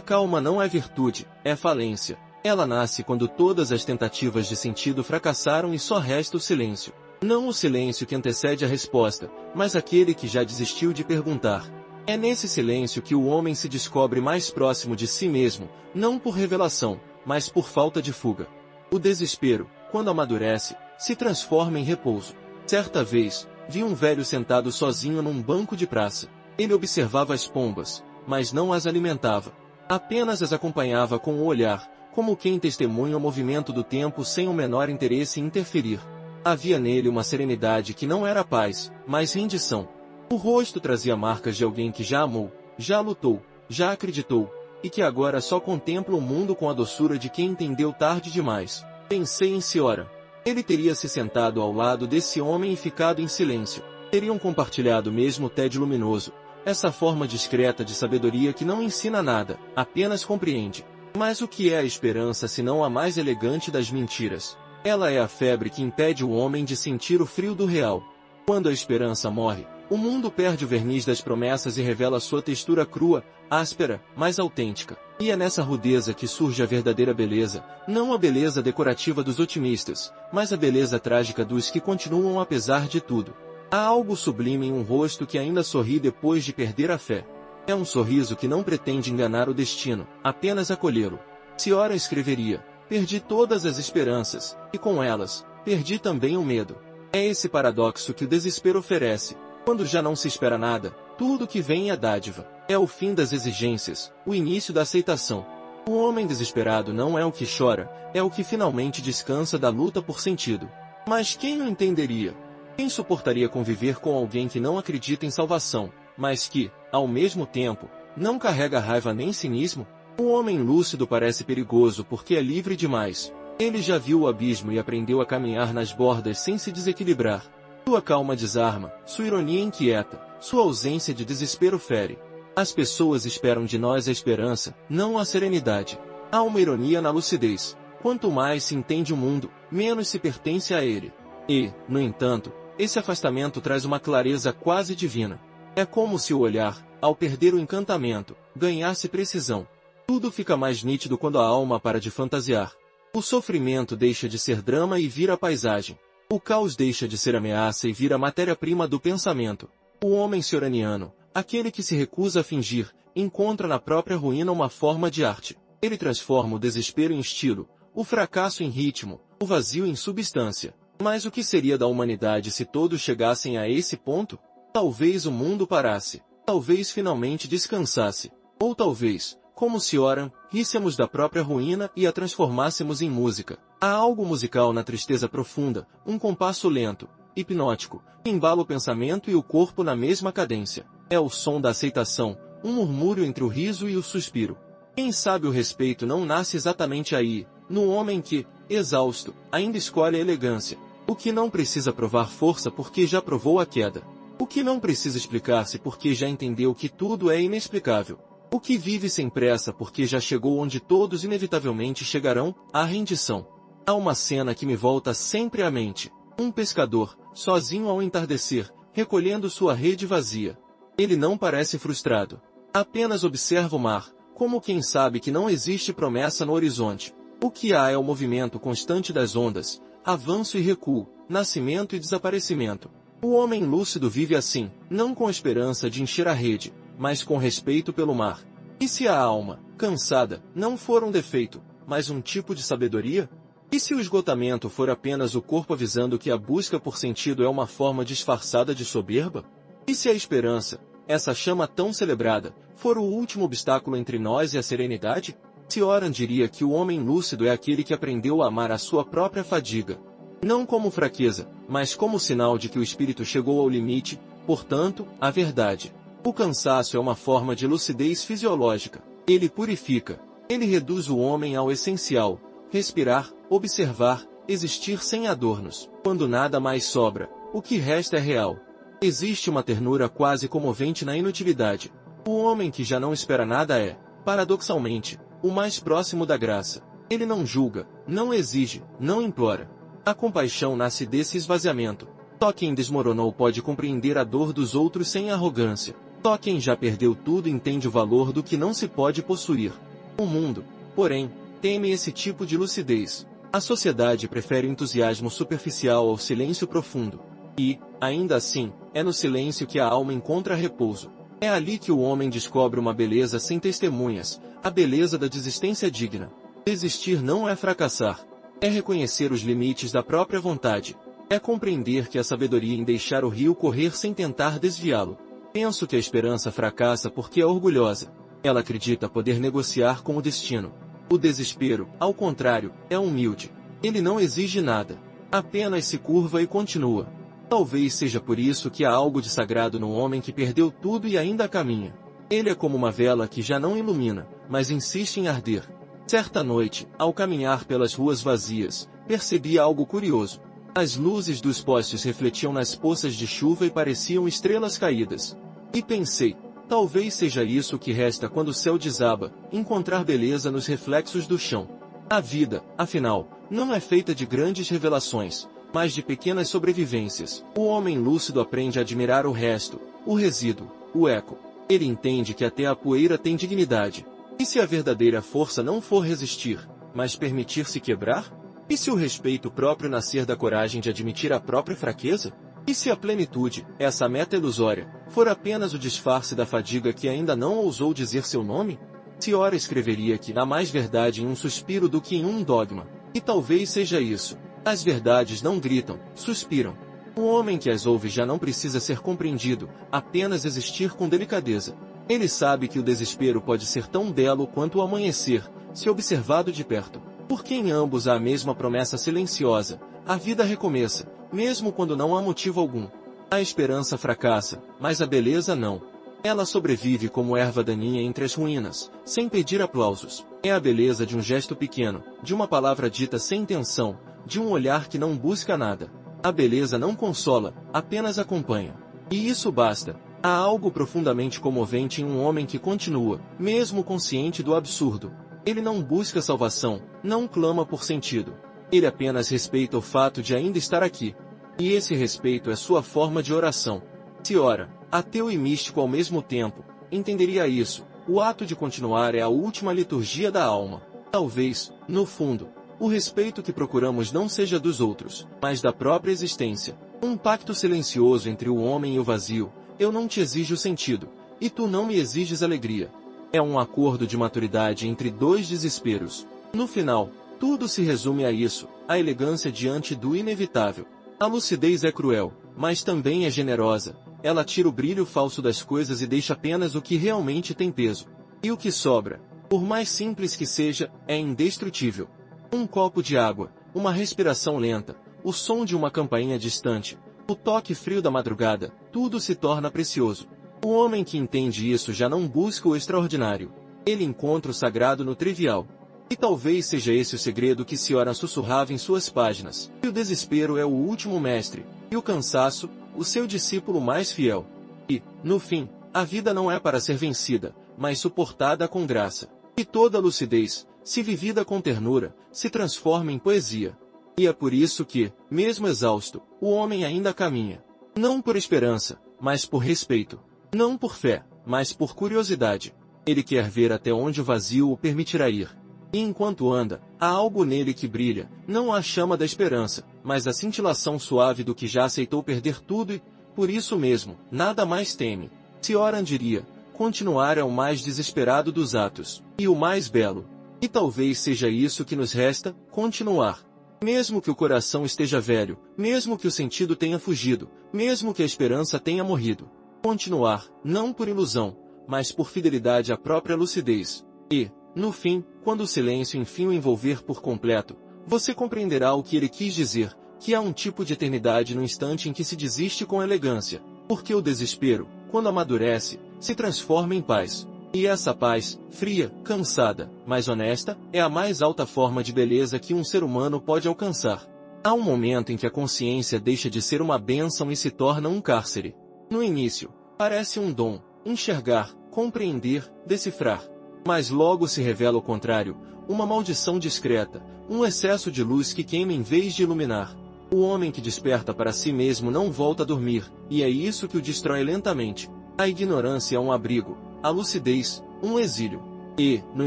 Speaker 1: calma não é virtude, é falência. Ela nasce quando todas as tentativas de sentido fracassaram e só resta o silêncio. Não o silêncio que antecede a resposta, mas aquele que já desistiu de perguntar. É nesse silêncio que o homem se descobre mais próximo de si mesmo, não por revelação, mas por falta de fuga. O desespero, quando amadurece, se transforma em repouso. Certa vez, vi um velho sentado sozinho num banco de praça. Ele observava as pombas, mas não as alimentava. Apenas as acompanhava com o olhar, como quem testemunha o movimento do tempo sem o menor interesse em interferir. Havia nele uma serenidade que não era paz, mas rendição. O rosto trazia marcas de alguém que já amou, já lutou, já acreditou, e que agora só contempla o mundo com a doçura de quem entendeu tarde demais. Pensei em Cioran. Ele teria se sentado ao lado desse homem e ficado em silêncio. Teriam compartilhado o mesmo tédio luminoso, essa forma discreta de sabedoria que não ensina nada, apenas compreende. Mas o que é a esperança senão a mais elegante das mentiras? Ela é a febre que impede o homem de sentir o frio do real. Quando a esperança morre, o mundo perde o verniz das promessas e revela sua textura crua, áspera, mas autêntica. E é nessa rudeza que surge a verdadeira beleza, não a beleza decorativa dos otimistas, mas a beleza trágica dos que continuam apesar de tudo. Há algo sublime em um rosto que ainda sorri depois de perder a fé. É um sorriso que não pretende enganar o destino, apenas acolhê-lo. Cioran escreveria: perdi todas as esperanças, e com elas, perdi também o medo. É esse paradoxo que o desespero oferece. Quando já não se espera nada, tudo que vem é dádiva. É o fim das exigências, o início da aceitação. O homem desesperado não é o que chora, é o que finalmente descansa da luta por sentido. Mas quem o entenderia? Quem suportaria conviver com alguém que não acredita em salvação, mas que, ao mesmo tempo, não carrega raiva nem cinismo? O homem lúcido parece perigoso porque é livre demais. Ele já viu o abismo e aprendeu a caminhar nas bordas sem se desequilibrar. Sua calma desarma, sua ironia inquieta, sua ausência de desespero fere. As pessoas esperam de nós a esperança, não a serenidade. Há uma ironia na lucidez. Quanto mais se entende o mundo, menos se pertence a ele. E, no entanto, esse afastamento traz uma clareza quase divina. É como se o olhar, ao perder o encantamento, ganhasse precisão. Tudo fica mais nítido quando a alma para de fantasiar. O sofrimento deixa de ser drama e vira paisagem. O caos deixa de ser ameaça e vira matéria-prima do pensamento. O homem cioraniano, aquele que se recusa a fingir, encontra na própria ruína uma forma de arte. Ele transforma o desespero em estilo, o fracasso em ritmo, o vazio em substância. Mas o que seria da humanidade se todos chegassem a esse ponto? Talvez o mundo parasse. Talvez finalmente descansasse. Ou talvez, como Cioran, ríssemos da própria ruína e a transformássemos em música. Há algo musical na tristeza profunda, um compasso lento, hipnótico, que embala o pensamento e o corpo na mesma cadência. É o som da aceitação, um murmúrio entre o riso e o suspiro. Quem sabe o respeito não nasce exatamente aí, no homem que, exausto, ainda escolhe a elegância. O que não precisa provar força porque já provou a queda. O que não precisa explicar-se porque já entendeu que tudo é inexplicável. O que vive sem pressa porque já chegou onde todos inevitavelmente chegarão, a rendição. Há uma cena que me volta sempre à mente. Um pescador, sozinho ao entardecer, recolhendo sua rede vazia. Ele não parece frustrado. Apenas observa o mar, como quem sabe que não existe promessa no horizonte. O que há é o movimento constante das ondas, avanço e recuo, nascimento e desaparecimento. O homem lúcido vive assim, não com esperança de encher a rede, mas com respeito pelo mar. E se a alma, cansada, não for um defeito, mas um tipo de sabedoria? E se o esgotamento for apenas o corpo avisando que a busca por sentido é uma forma disfarçada de soberba? E se a esperança, essa chama tão celebrada, for o último obstáculo entre nós e a serenidade? Cioran diria que o homem lúcido é aquele que aprendeu a amar a sua própria fadiga. Não como fraqueza, mas como sinal de que o espírito chegou ao limite, portanto, a verdade. O cansaço é uma forma de lucidez fisiológica. Ele purifica. Ele reduz o homem ao essencial. Respirar, observar, existir sem adornos. Quando nada mais sobra, o que resta é real. Existe uma ternura quase comovente na inutilidade. O homem que já não espera nada é, paradoxalmente, o mais próximo da graça. Ele não julga, não exige, não implora. A compaixão nasce desse esvaziamento. Só quem desmoronou pode compreender a dor dos outros sem arrogância. Só quem já perdeu tudo entende o valor do que não se pode possuir. O mundo, porém, teme esse tipo de lucidez. A sociedade prefere o entusiasmo superficial ao silêncio profundo. E, ainda assim, é no silêncio que a alma encontra repouso. É ali que o homem descobre uma beleza sem testemunhas, a beleza da desistência digna. Desistir não é fracassar. É reconhecer os limites da própria vontade. É compreender que a sabedoria em deixar o rio correr sem tentar desviá-lo. Penso que a esperança fracassa porque é orgulhosa. Ela acredita poder negociar com o destino. O desespero, ao contrário, é humilde. Ele não exige nada. Apenas se curva e continua. Talvez seja por isso que há algo de sagrado no homem que perdeu tudo e ainda caminha. Ele é como uma vela que já não ilumina, mas insiste em arder. Certa noite, ao caminhar pelas ruas vazias, percebi algo curioso. As luzes dos postes refletiam nas poças de chuva e pareciam estrelas caídas. E pensei, talvez seja isso que resta quando o céu desaba, encontrar beleza nos reflexos do chão. A vida, afinal, não é feita de grandes revelações, mas de pequenas sobrevivências. O homem lúcido aprende a admirar o resto, o resíduo, o eco. Ele entende que até a poeira tem dignidade. E se a verdadeira força não for resistir, mas permitir-se quebrar? E se o respeito próprio nascer da coragem de admitir a própria fraqueza? E se a plenitude, essa meta ilusória, for apenas o disfarce da fadiga que ainda não ousou dizer seu nome? Cioran escreveria que há mais verdade em um suspiro do que em um dogma. E talvez seja isso. As verdades não gritam, suspiram. O homem que as ouve já não precisa ser compreendido, apenas existir com delicadeza. Ele sabe que o desespero pode ser tão belo quanto o amanhecer, se observado de perto. Porque em ambos há a mesma promessa silenciosa, a vida recomeça, mesmo quando não há motivo algum. A esperança fracassa, mas a beleza não. Ela sobrevive como erva daninha entre as ruínas, sem pedir aplausos. É a beleza de um gesto pequeno, de uma palavra dita sem intenção, de um olhar que não busca nada. A beleza não consola, apenas acompanha. E isso basta. Há algo profundamente comovente em um homem que continua, mesmo consciente do absurdo. Ele não busca salvação, não clama por sentido. Ele apenas respeita o fato de ainda estar aqui. E esse respeito é sua forma de oração. Cioran, ateu e místico ao mesmo tempo, entenderia isso. O ato de continuar é a última liturgia da alma. Talvez, no fundo, o respeito que procuramos não seja dos outros, mas da própria existência. Um pacto silencioso entre o homem e o vazio. Eu não te exijo sentido, e tu não me exiges alegria. É um acordo de maturidade entre dois desesperos. No final, tudo se resume a isso, a elegância diante do inevitável. A lucidez é cruel, mas também é generosa. Ela tira o brilho falso das coisas e deixa apenas o que realmente tem peso. E o que sobra, por mais simples que seja, é indestrutível. Um copo de água, uma respiração lenta, o som de uma campainha distante, o toque frio da madrugada, tudo se torna precioso. O homem que entende isso já não busca o extraordinário. Ele encontra o sagrado no trivial. E talvez seja esse o segredo que Ciora sussurrava em suas páginas. E o desespero é o último mestre, e o cansaço, o seu discípulo mais fiel. E, no fim, a vida não é para ser vencida, mas suportada com graça. E toda lucidez, se vivida com ternura, se transforma em poesia. E é por isso que, mesmo exausto, o homem ainda caminha. Não por esperança, mas por respeito. Não por fé, mas por curiosidade. Ele quer ver até onde o vazio o permitirá ir. E enquanto anda, há algo nele que brilha, não a chama da esperança, mas a cintilação suave do que já aceitou perder tudo e, por isso mesmo, nada mais teme. Cioran diria, continuar é o mais desesperado dos atos, e o mais belo. E talvez seja isso que nos resta, continuar. Mesmo que o coração esteja velho, mesmo que o sentido tenha fugido, mesmo que a esperança tenha morrido. Continuar, não por ilusão, mas por fidelidade à própria lucidez. E, no fim, quando o silêncio enfim o envolver por completo, você compreenderá o que ele quis dizer, que há um tipo de eternidade no instante em que se desiste com elegância, porque o desespero, quando amadurece, se transforma em paz. E essa paz, fria, cansada, mas honesta, é a mais alta forma de beleza que um ser humano pode alcançar. Há um momento em que a consciência deixa de ser uma bênção e se torna um cárcere. No início, parece um dom, enxergar, compreender, decifrar. Mas logo se revela o contrário, uma maldição discreta, um excesso de luz que queima em vez de iluminar. O homem que desperta para si mesmo não volta a dormir, e é isso que o destrói lentamente. A ignorância é um abrigo, a lucidez, um exílio. E, no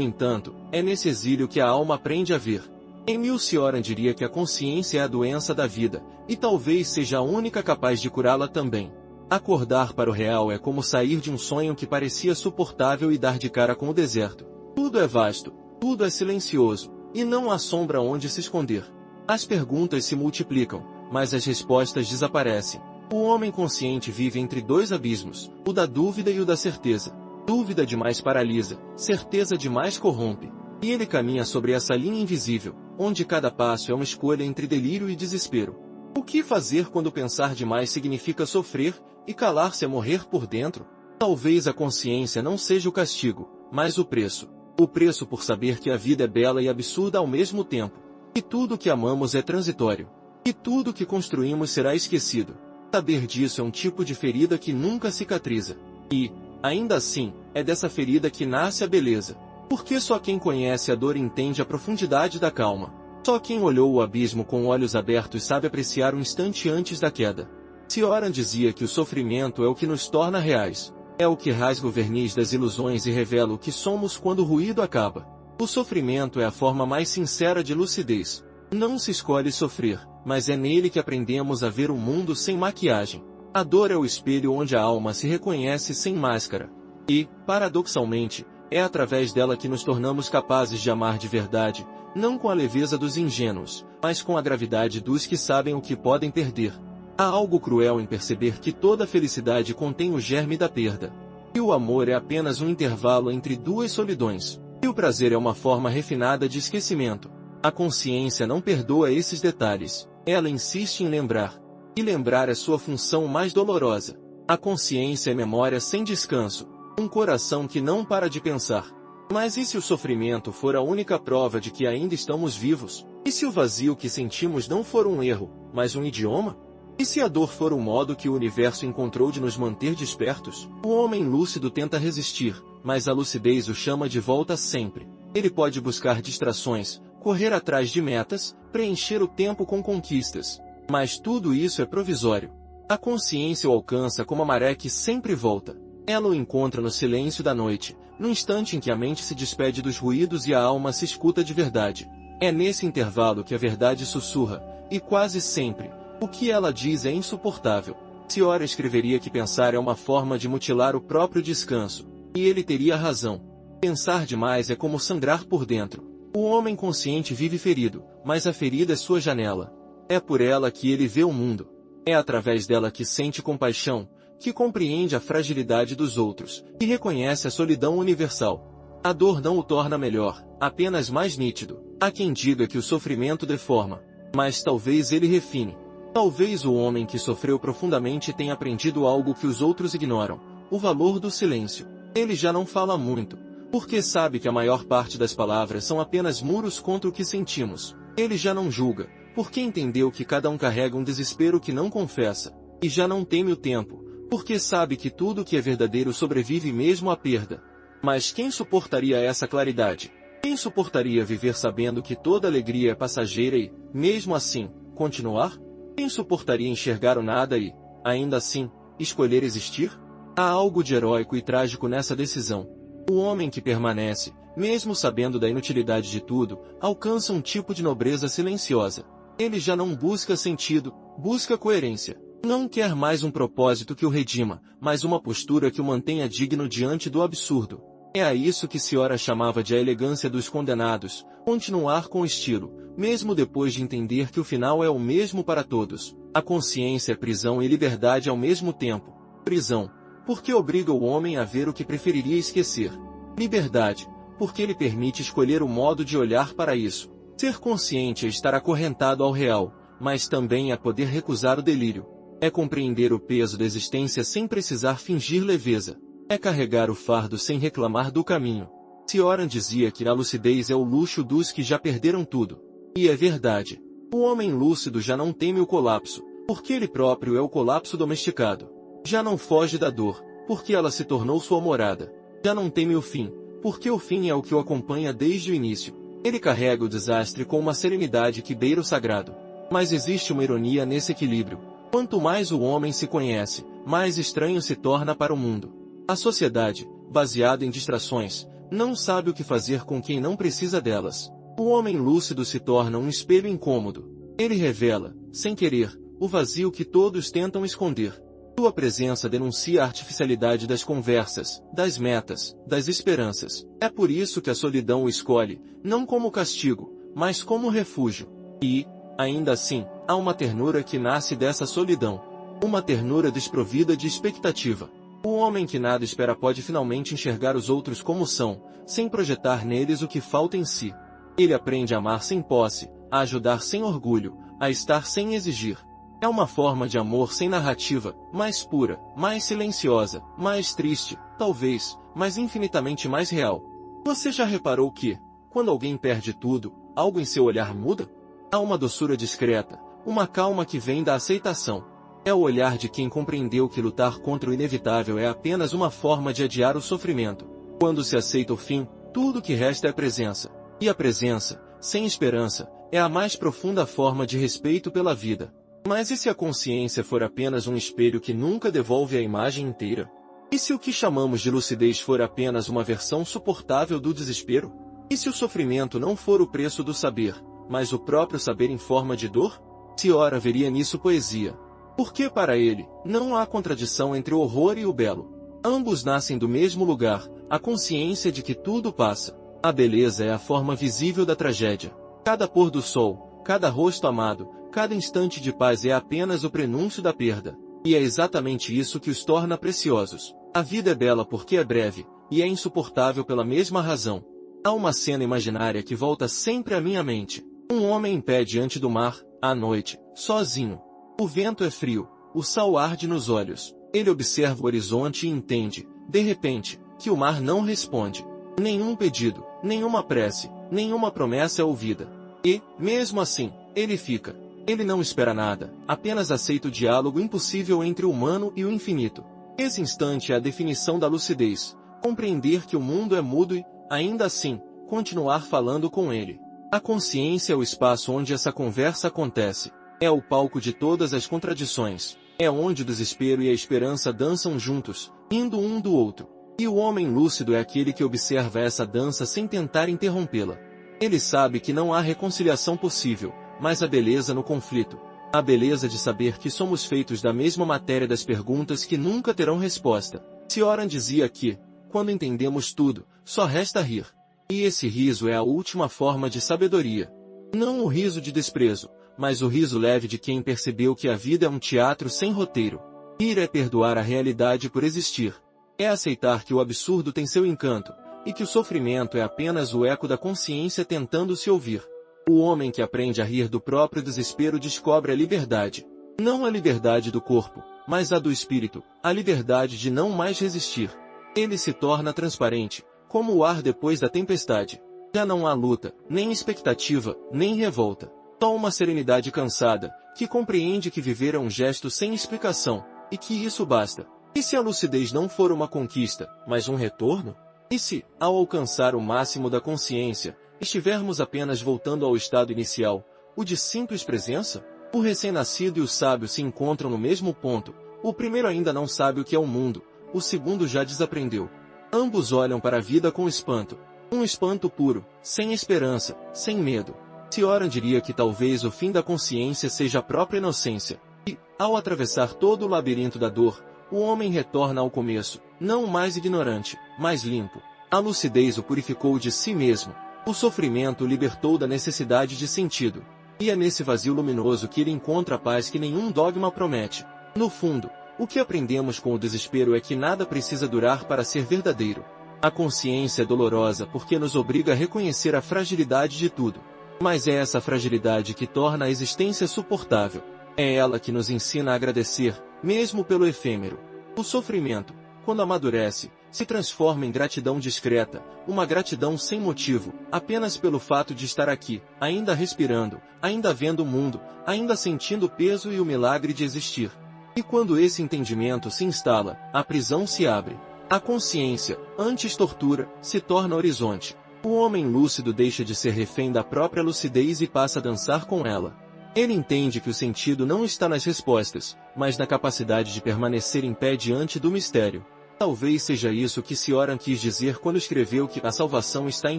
Speaker 1: entanto, é nesse exílio que a alma aprende a ver. Emile Cioran diria que a consciência é a doença da vida, e talvez seja a única capaz de curá-la também. Acordar para o real é como sair de um sonho que parecia suportável e dar de cara com o deserto. Tudo é vasto, tudo é silencioso, e não há sombra onde se esconder. As perguntas se multiplicam, mas as respostas desaparecem. O homem consciente vive entre dois abismos, o da dúvida e o da certeza. Dúvida demais paralisa, certeza demais corrompe. E ele caminha sobre essa linha invisível, onde cada passo é uma escolha entre delírio e desespero. O que fazer quando pensar demais significa sofrer, e calar-se é morrer por dentro? Talvez a consciência não seja o castigo, mas o preço. O preço por saber que a vida é bela e absurda ao mesmo tempo. E tudo que amamos é transitório. E tudo que construímos será esquecido. Saber disso é um tipo de ferida que nunca cicatriza. E, ainda assim, é dessa ferida que nasce a beleza. Porque só quem conhece a dor entende a profundidade da calma. Só quem olhou o abismo com olhos abertos sabe apreciar o instante antes da queda. Cioran dizia que o sofrimento é o que nos torna reais. É o que rasga o verniz das ilusões e revela o que somos quando o ruído acaba. O sofrimento é a forma mais sincera de lucidez. Não se escolhe sofrer, mas é nele que aprendemos a ver o mundo sem maquiagem. A dor é o espelho onde a alma se reconhece sem máscara. E, paradoxalmente, é através dela que nos tornamos capazes de amar de verdade, não com a leveza dos ingênuos, mas com a gravidade dos que sabem o que podem perder. Há algo cruel em perceber que toda felicidade contém o germe da perda. E o amor é apenas um intervalo entre duas solidões. E o prazer é uma forma refinada de esquecimento. A consciência não perdoa esses detalhes. Ela insiste em lembrar. E lembrar é sua função mais dolorosa. A consciência é memória sem descanso. Um coração que não para de pensar. Mas e se o sofrimento for a única prova de que ainda estamos vivos? E se o vazio que sentimos não for um erro, mas um idioma? E se a dor for o modo que o universo encontrou de nos manter despertos? O homem lúcido tenta resistir, mas a lucidez o chama de volta sempre. Ele pode buscar distrações, correr atrás de metas, preencher o tempo com conquistas. Mas tudo isso é provisório. A consciência o alcança como a maré que sempre volta. Ela o encontra no silêncio da noite, no instante em que a mente se despede dos ruídos e a alma se escuta de verdade. É nesse intervalo que a verdade sussurra, e quase sempre, o que ela diz é insuportável. Ciora escreveria que pensar é uma forma de mutilar o próprio descanso, e ele teria razão. Pensar demais é como sangrar por dentro. O homem consciente vive ferido, mas a ferida é sua janela. É por ela que ele vê o mundo. É através dela que sente compaixão, que compreende a fragilidade dos outros, e reconhece a solidão universal. A dor não o torna melhor, apenas mais nítido. Há quem diga que o sofrimento deforma, mas talvez ele refine. Talvez o homem que sofreu profundamente tenha aprendido algo que os outros ignoram, o valor do silêncio. Ele já não fala muito, porque sabe que a maior parte das palavras são apenas muros contra o que sentimos. Ele já não julga, porque entendeu que cada um carrega um desespero que não confessa, e já não teme o tempo, porque sabe que tudo que é verdadeiro sobrevive mesmo à perda. Mas quem suportaria essa claridade? Quem suportaria viver sabendo que toda alegria é passageira e, mesmo assim, continuar? Quem suportaria enxergar o nada e, ainda assim, escolher existir? Há algo de heróico e trágico nessa decisão. O homem que permanece, mesmo sabendo da inutilidade de tudo, alcança um tipo de nobreza silenciosa. Ele já não busca sentido, busca coerência. Não quer mais um propósito que o redima, mas uma postura que o mantenha digno diante do absurdo. É a isso que Ciora chamava de a elegância dos condenados, continuar com estilo, mesmo depois de entender que o final é o mesmo para todos. A consciência é prisão e liberdade ao mesmo tempo. Prisão, porque obriga o homem a ver o que preferiria esquecer. Liberdade, porque lhe permite escolher o modo de olhar para isso. Ser consciente é estar acorrentado ao real, mas também é poder recusar o delírio. É compreender o peso da existência sem precisar fingir leveza. É carregar o fardo sem reclamar do caminho. Cioran dizia que a lucidez é o luxo dos que já perderam tudo. E é verdade. O homem lúcido já não teme o colapso, porque ele próprio é o colapso domesticado. Já não foge da dor, porque ela se tornou sua morada. Já não teme o fim, porque o fim é o que o acompanha desde o início. Ele carrega o desastre com uma serenidade que beira o sagrado. Mas existe uma ironia nesse equilíbrio. Quanto mais o homem se conhece, mais estranho se torna para o mundo. A sociedade, baseada em distrações, não sabe o que fazer com quem não precisa delas. O homem lúcido se torna um espelho incômodo. Ele revela, sem querer, o vazio que todos tentam esconder. Sua presença denuncia a artificialidade das conversas, das metas, das esperanças. É por isso que a solidão o escolhe, não como castigo, mas como refúgio. E, ainda assim, há uma ternura que nasce dessa solidão. Uma ternura desprovida de expectativa. O homem que nada espera pode finalmente enxergar os outros como são, sem projetar neles o que falta em si. Ele aprende a amar sem posse, a ajudar sem orgulho, a estar sem exigir. É uma forma de amor sem narrativa, mais pura, mais silenciosa, mais triste, talvez, mas infinitamente mais real. Você já reparou que, quando alguém perde tudo, algo em seu olhar muda? Há uma doçura discreta, uma calma que vem da aceitação. É o olhar de quem compreendeu que lutar contra o inevitável é apenas uma forma de adiar o sofrimento. Quando se aceita o fim, tudo que resta é presença. E a presença, sem esperança, é a mais profunda forma de respeito pela vida. Mas e se a consciência for apenas um espelho que nunca devolve a imagem inteira? E se o que chamamos de lucidez for apenas uma versão suportável do desespero? E se o sofrimento não for o preço do saber, mas o próprio saber em forma de dor? Ciora veria nisso poesia. Porque para ele, não há contradição entre o horror e o belo. Ambos nascem do mesmo lugar, a consciência de que tudo passa. A beleza é a forma visível da tragédia. Cada pôr do sol, cada rosto amado, cada instante de paz é apenas o prenúncio da perda. E é exatamente isso que os torna preciosos. A vida é bela porque é breve, e é insuportável pela mesma razão. Há uma cena imaginária que volta sempre à minha mente. Um homem em pé diante do mar, à noite, sozinho. O vento é frio, o sol arde nos olhos. Ele observa o horizonte e entende, de repente, que o mar não responde. Nenhum pedido, nenhuma prece, nenhuma promessa é ouvida. E, mesmo assim, ele fica. Ele não espera nada, apenas aceita o diálogo impossível entre o humano e o infinito. Esse instante é a definição da lucidez. Compreender que o mundo é mudo e, ainda assim, continuar falando com ele. A consciência é o espaço onde essa conversa acontece. É o palco de todas as contradições. É onde o desespero e a esperança dançam juntos, indo um do outro. E o homem lúcido é aquele que observa essa dança sem tentar interrompê-la. Ele sabe que não há reconciliação possível, mas a beleza no conflito. A beleza de saber que somos feitos da mesma matéria das perguntas que nunca terão resposta. Cioran dizia que, quando entendemos tudo, só resta rir. E esse riso é a última forma de sabedoria. Não o riso de desprezo, mas o riso leve de quem percebeu que a vida é um teatro sem roteiro. Rir é perdoar a realidade por existir. É aceitar que o absurdo tem seu encanto, e que o sofrimento é apenas o eco da consciência tentando se ouvir. O homem que aprende a rir do próprio desespero descobre a liberdade. Não a liberdade do corpo, mas a do espírito, a liberdade de não mais resistir. Ele se torna transparente, como o ar depois da tempestade. Já não há luta, nem expectativa, nem revolta. Só uma serenidade cansada, que compreende que viver é um gesto sem explicação, e que isso basta. E se a lucidez não for uma conquista, mas um retorno? E se, ao alcançar o máximo da consciência, estivermos apenas voltando ao estado inicial, o de simples presença? O recém-nascido e o sábio se encontram no mesmo ponto. O primeiro ainda não sabe o que é o mundo, o segundo já desaprendeu. Ambos olham para a vida com espanto. Um espanto puro, sem esperança, sem medo. Cioran diria que talvez o fim da consciência seja a própria inocência. E, ao atravessar todo o labirinto da dor, o homem retorna ao começo, não mais ignorante, mais limpo. A lucidez o purificou de si mesmo. O sofrimento o libertou da necessidade de sentido. E é nesse vazio luminoso que ele encontra a paz que nenhum dogma promete. No fundo, o que aprendemos com o desespero é que nada precisa durar para ser verdadeiro. A consciência é dolorosa porque nos obriga a reconhecer a fragilidade de tudo. Mas é essa fragilidade que torna a existência suportável. É ela que nos ensina a agradecer, mesmo pelo efêmero. O sofrimento, quando amadurece, se transforma em gratidão discreta, uma gratidão sem motivo, apenas pelo fato de estar aqui, ainda respirando, ainda vendo o mundo, ainda sentindo o peso e o milagre de existir. E quando esse entendimento se instala, a prisão se abre. A consciência, antes tortura, se torna horizonte. O homem lúcido deixa de ser refém da própria lucidez e passa a dançar com ela. Ele entende que o sentido não está nas respostas, mas na capacidade de permanecer em pé diante do mistério. Talvez seja isso que Cioran quis dizer quando escreveu que a salvação está em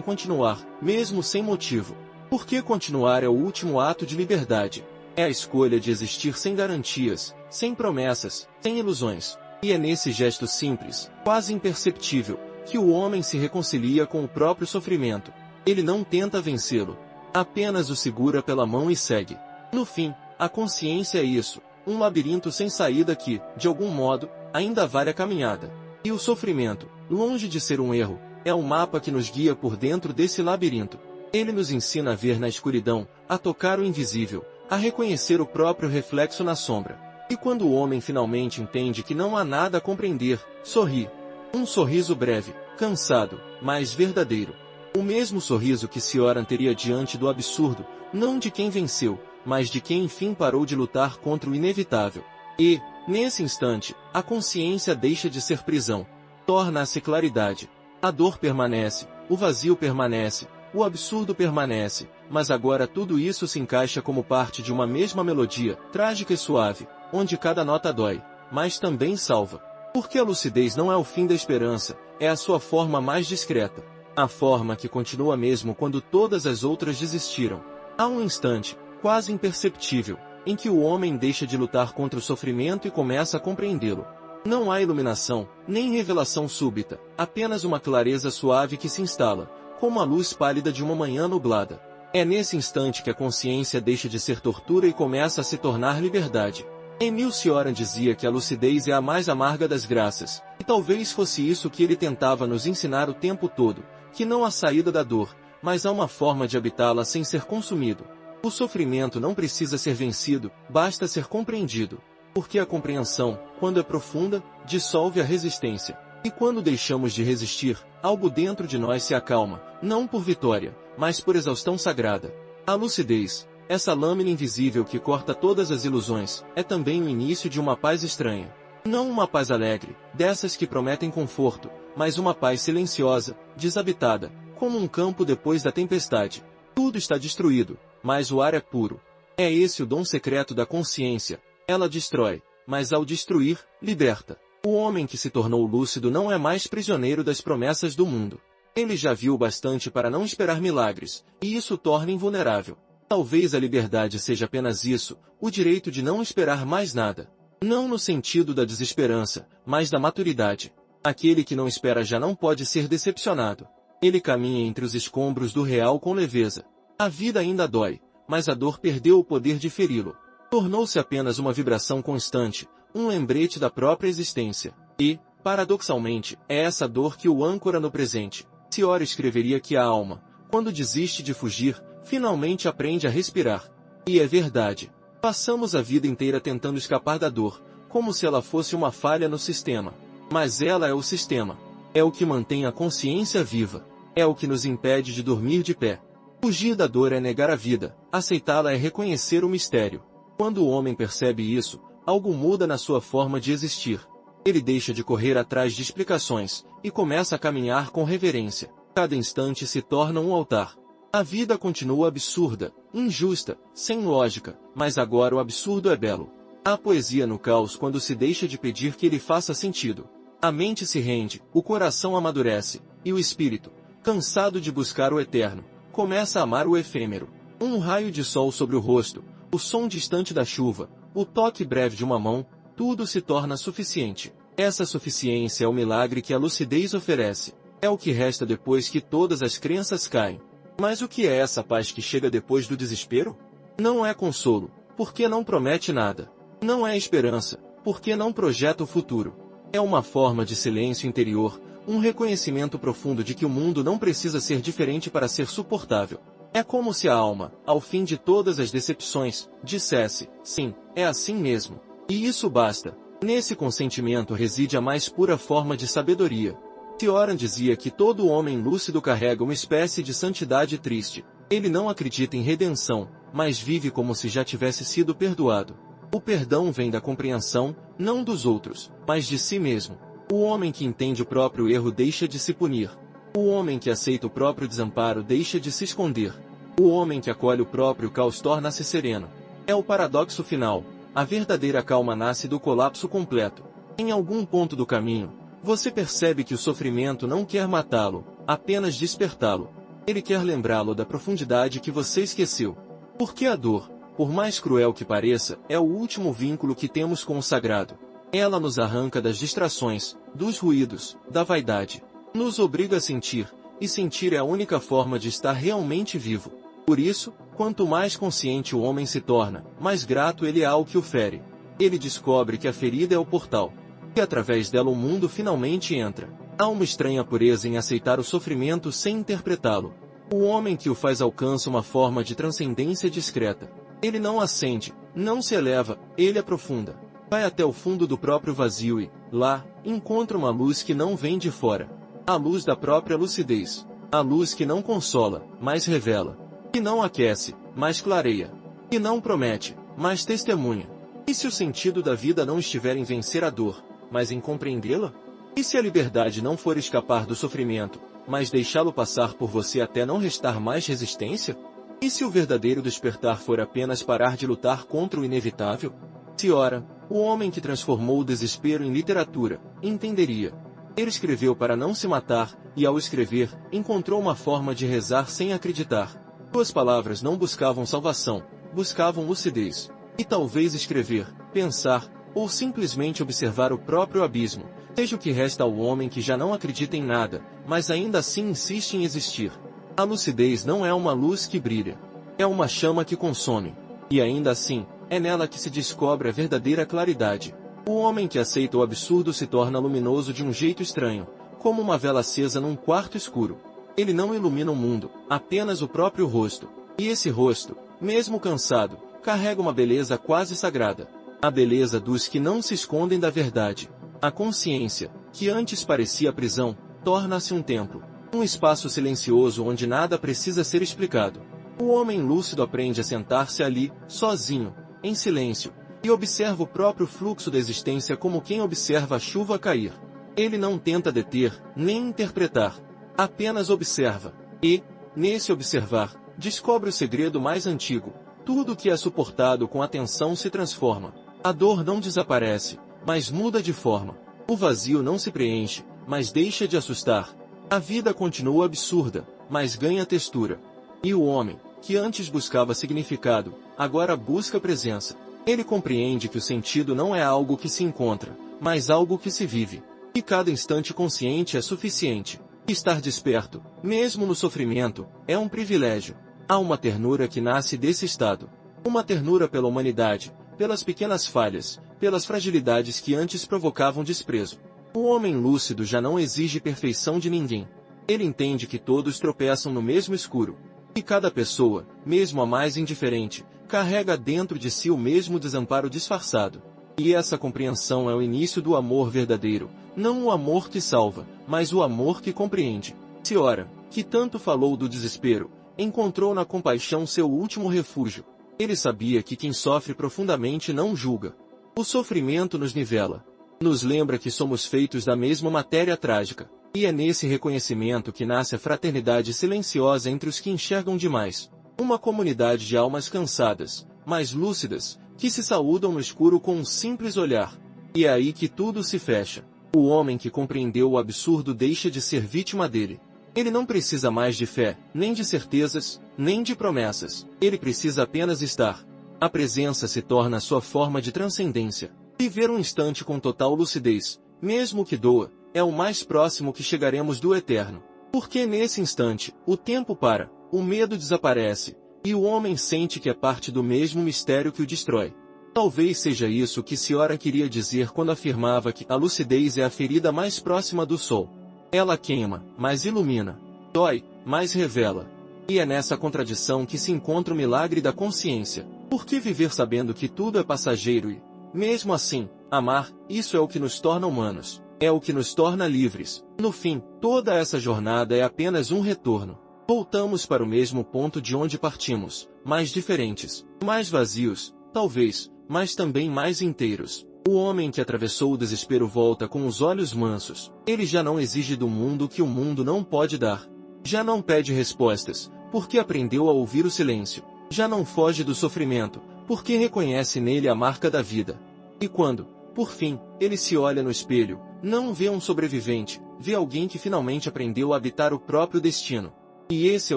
Speaker 1: continuar, mesmo sem motivo. Porque continuar é o último ato de liberdade. É a escolha de existir sem garantias, sem promessas, sem ilusões. E é nesse gesto simples, quase imperceptível, que o homem se reconcilia com o próprio sofrimento. Ele não tenta vencê-lo. Apenas o segura pela mão e segue. No fim, a consciência é isso, um labirinto sem saída que, de algum modo, ainda vale a caminhada. E o sofrimento, longe de ser um erro, é um mapa que nos guia por dentro desse labirinto. Ele nos ensina a ver na escuridão, a tocar o invisível, a reconhecer o próprio reflexo na sombra. E quando o homem finalmente entende que não há nada a compreender, sorri. Um sorriso breve, cansado, mas verdadeiro. O mesmo sorriso que Cioran teria diante do absurdo, não de quem venceu, mas de quem enfim parou de lutar contra o inevitável. E, nesse instante, a consciência deixa de ser prisão. Torna-se claridade. A dor permanece, o vazio permanece, o absurdo permanece, mas agora tudo isso se encaixa como parte de uma mesma melodia, trágica e suave, onde cada nota dói, mas também salva. Porque a lucidez não é o fim da esperança, é a sua forma mais discreta. A forma que continua mesmo quando todas as outras desistiram. Há um instante, quase imperceptível, em que o homem deixa de lutar contra o sofrimento e começa a compreendê-lo. Não há iluminação, nem revelação súbita, apenas uma clareza suave que se instala, como a luz pálida de uma manhã nublada. É nesse instante que a consciência deixa de ser tortura e começa a se tornar liberdade. Emile Cioran dizia que a lucidez é a mais amarga das graças, e talvez fosse isso que ele tentava nos ensinar o tempo todo, que não há saída da dor, mas há uma forma de habitá-la sem ser consumido. O sofrimento não precisa ser vencido, basta ser compreendido. Porque a compreensão, quando é profunda, dissolve a resistência. E quando deixamos de resistir, algo dentro de nós se acalma, não por vitória, mas por exaustão sagrada. A lucidez, essa lâmina invisível que corta todas as ilusões, é também o início de uma paz estranha. Não uma paz alegre, dessas que prometem conforto, mas uma paz silenciosa, desabitada, como um campo depois da tempestade. Tudo está destruído, mas o ar é puro. É esse o dom secreto da consciência. Ela destrói, mas ao destruir, liberta. O homem que se tornou lúcido não é mais prisioneiro das promessas do mundo. Ele já viu bastante para não esperar milagres, e isso o torna invulnerável. Talvez a liberdade seja apenas isso, o direito de não esperar mais nada. Não no sentido da desesperança, mas da maturidade. Aquele que não espera já não pode ser decepcionado. Ele caminha entre os escombros do real com leveza. A vida ainda dói, mas a dor perdeu o poder de feri-lo. Tornou-se apenas uma vibração constante, um lembrete da própria existência. E, paradoxalmente, é essa dor que o âncora no presente. Ciora escreveria que a alma, quando desiste de fugir, finalmente aprende a respirar. E é verdade. Passamos a vida inteira tentando escapar da dor, como se ela fosse uma falha no sistema. Mas ela é o sistema. É o que mantém a consciência viva. É o que nos impede de dormir de pé. Fugir da dor é negar a vida, aceitá-la é reconhecer o mistério. Quando o homem percebe isso, algo muda na sua forma de existir. Ele deixa de correr atrás de explicações, e começa a caminhar com reverência. Cada instante se torna um altar. A vida continua absurda, injusta, sem lógica, mas agora o absurdo é belo. Há poesia no caos quando se deixa de pedir que ele faça sentido. A mente se rende, o coração amadurece, e o espírito, cansado de buscar o eterno, começa a amar o efêmero. Um raio de sol sobre o rosto, o som distante da chuva, o toque breve de uma mão, tudo se torna suficiente. Essa suficiência é o milagre que a lucidez oferece. É o que resta depois que todas as crenças caem. Mas o que é essa paz que chega depois do desespero? Não é consolo, porque não promete nada. Não é esperança, porque não projeta o futuro. É uma forma de silêncio interior, um reconhecimento profundo de que o mundo não precisa ser diferente para ser suportável. É como se a alma, ao fim de todas as decepções, dissesse, sim, é assim mesmo. E isso basta. Nesse consentimento reside a mais pura forma de sabedoria. Cioran dizia que todo homem lúcido carrega uma espécie de santidade triste. Ele não acredita em redenção, mas vive como se já tivesse sido perdoado. O perdão vem da compreensão, não dos outros, mas de si mesmo. O homem que entende o próprio erro deixa de se punir. O homem que aceita o próprio desamparo deixa de se esconder. O homem que acolhe o próprio caos torna-se sereno. É o paradoxo final. A verdadeira calma nasce do colapso completo. Em algum ponto do caminho, você percebe que o sofrimento não quer matá-lo, apenas despertá-lo. Ele quer lembrá-lo da profundidade que você esqueceu. Porque a dor, por mais cruel que pareça, é o último vínculo que temos com o sagrado. Ela nos arranca das distrações, dos ruídos, da vaidade. Nos obriga a sentir, e sentir é a única forma de estar realmente vivo. Por isso, quanto mais consciente o homem se torna, mais grato ele é ao que o fere. Ele descobre que a ferida é o portal. E através dela o mundo finalmente entra. Há uma estranha pureza em aceitar o sofrimento sem interpretá-lo. O homem que o faz alcança uma forma de transcendência discreta. Ele não ascende, não se eleva, ele aprofunda. Vai até o fundo do próprio vazio e, lá, encontra uma luz que não vem de fora. A luz da própria lucidez. A luz que não consola, mas revela. Que não aquece, mas clareia. Que não promete, mas testemunha. E se o sentido da vida não estiver em vencer a dor, mas em compreendê-la? E se a liberdade não for escapar do sofrimento, mas deixá-lo passar por você até não restar mais resistência? E se o verdadeiro despertar for apenas parar de lutar contra o inevitável? Cioran, o homem que transformou o desespero em literatura, entenderia. Ele escreveu para não se matar, e ao escrever, encontrou uma forma de rezar sem acreditar. Suas palavras não buscavam salvação, buscavam lucidez. E talvez escrever, pensar, ou simplesmente observar o próprio abismo, seja o que resta ao homem que já não acredita em nada, mas ainda assim insiste em existir. A lucidez não é uma luz que brilha. É uma chama que consome. E ainda assim, é nela que se descobre a verdadeira claridade. O homem que aceita o absurdo se torna luminoso de um jeito estranho, como uma vela acesa num quarto escuro. Ele não ilumina o mundo, apenas o próprio rosto. E esse rosto, mesmo cansado, carrega uma beleza quase sagrada. A beleza dos que não se escondem da verdade. A consciência, que antes parecia prisão, torna-se um templo. Um espaço silencioso onde nada precisa ser explicado. O homem lúcido aprende a sentar-se ali, sozinho, em silêncio, e observa o próprio fluxo da existência como quem observa a chuva cair. Ele não tenta deter, nem interpretar. Apenas observa. E, nesse observar, descobre o segredo mais antigo. Tudo que é suportado com atenção se transforma. A dor não desaparece, mas muda de forma. O vazio não se preenche, mas deixa de assustar. A vida continua absurda, mas ganha textura. E o homem, que antes buscava significado, agora busca presença. Ele compreende que o sentido não é algo que se encontra, mas algo que se vive. E cada instante consciente é suficiente. Estar desperto, mesmo no sofrimento, é um privilégio. Há uma ternura que nasce desse estado. Uma ternura pela humanidade, pelas pequenas falhas, pelas fragilidades que antes provocavam desprezo. O homem lúcido já não exige perfeição de ninguém. Ele entende que todos tropeçam no mesmo escuro. E cada pessoa, mesmo a mais indiferente, carrega dentro de si o mesmo desamparo disfarçado. E essa compreensão é o início do amor verdadeiro, não o amor que salva, mas o amor que compreende. Ciora, que tanto falou do desespero, encontrou na compaixão seu último refúgio. Ele sabia que quem sofre profundamente não julga. O sofrimento nos nivela. Nos lembra que somos feitos da mesma matéria trágica. E é nesse reconhecimento que nasce a fraternidade silenciosa entre os que enxergam demais. Uma comunidade de almas cansadas, mas lúcidas, que se saúdam no escuro com um simples olhar. E é aí que tudo se fecha. O homem que compreendeu o absurdo deixa de ser vítima dele. Ele não precisa mais de fé, nem de certezas, nem de promessas. Ele precisa apenas estar. A presença se torna a sua forma de transcendência. Viver um instante com total lucidez, mesmo que doa, é o mais próximo que chegaremos do eterno. Porque nesse instante, o tempo para, o medo desaparece, e o homem sente que é parte do mesmo mistério que o destrói. Talvez seja isso que Ciora queria dizer quando afirmava que a lucidez é a ferida mais próxima do sol. Ela queima, mas ilumina. Dói, mas revela. E é nessa contradição que se encontra o milagre da consciência. Por que viver sabendo que tudo é passageiro e, mesmo assim, amar, isso é o que nos torna humanos. É o que nos torna livres. No fim, toda essa jornada é apenas um retorno. Voltamos para o mesmo ponto de onde partimos, mais diferentes, mais vazios, talvez, mas também mais inteiros. O homem que atravessou o desespero volta com os olhos mansos. Ele já não exige do mundo o que o mundo não pode dar. Já não pede respostas, porque aprendeu a ouvir o silêncio. Já não foge do sofrimento, porque reconhece nele a marca da vida. E quando, por fim, ele se olha no espelho, não vê um sobrevivente, vê alguém que finalmente aprendeu a habitar o próprio destino. E esse é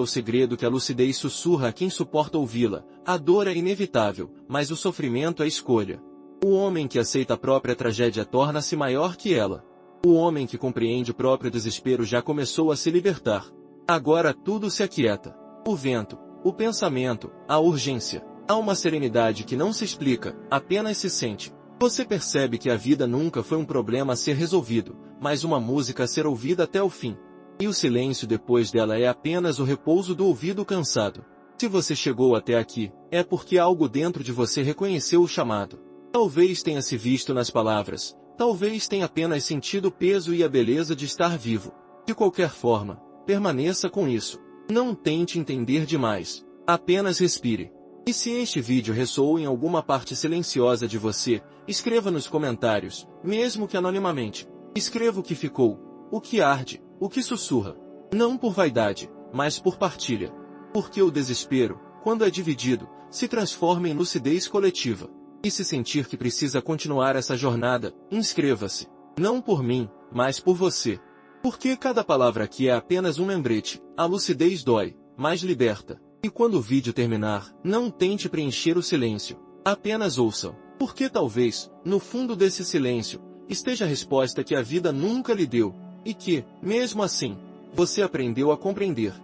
Speaker 1: o segredo que a lucidez sussurra a quem suporta ouvi-la. A dor é inevitável, mas o sofrimento é escolha. O homem que aceita a própria tragédia torna-se maior que ela. O homem que compreende o próprio desespero já começou a se libertar. Agora tudo se aquieta. O vento, o pensamento, a urgência. Há uma serenidade que não se explica, apenas se sente. Você percebe que a vida nunca foi um problema a ser resolvido, mas uma música a ser ouvida até o fim. E o silêncio depois dela é apenas o repouso do ouvido cansado. Se você chegou até aqui, é porque algo dentro de você reconheceu o chamado. Talvez tenha se visto nas palavras, talvez tenha apenas sentido o peso e a beleza de estar vivo. De qualquer forma, permaneça com isso. Não tente entender demais. Apenas respire. E se este vídeo ressoou em alguma parte silenciosa de você, escreva nos comentários, mesmo que anonimamente. Escreva o que ficou, o que arde, o que sussurra. Não por vaidade, mas por partilha. Porque o desespero, quando é dividido, se transforma em lucidez coletiva. E se sentir que precisa continuar essa jornada, inscreva-se. Não por mim, mas por você. Porque cada palavra aqui é apenas um lembrete. A lucidez dói, mas liberta. E quando o vídeo terminar, não tente preencher o silêncio. Apenas ouça. Porque talvez, no fundo desse silêncio, esteja a resposta que a vida nunca lhe deu. E que, mesmo assim, você aprendeu a compreender.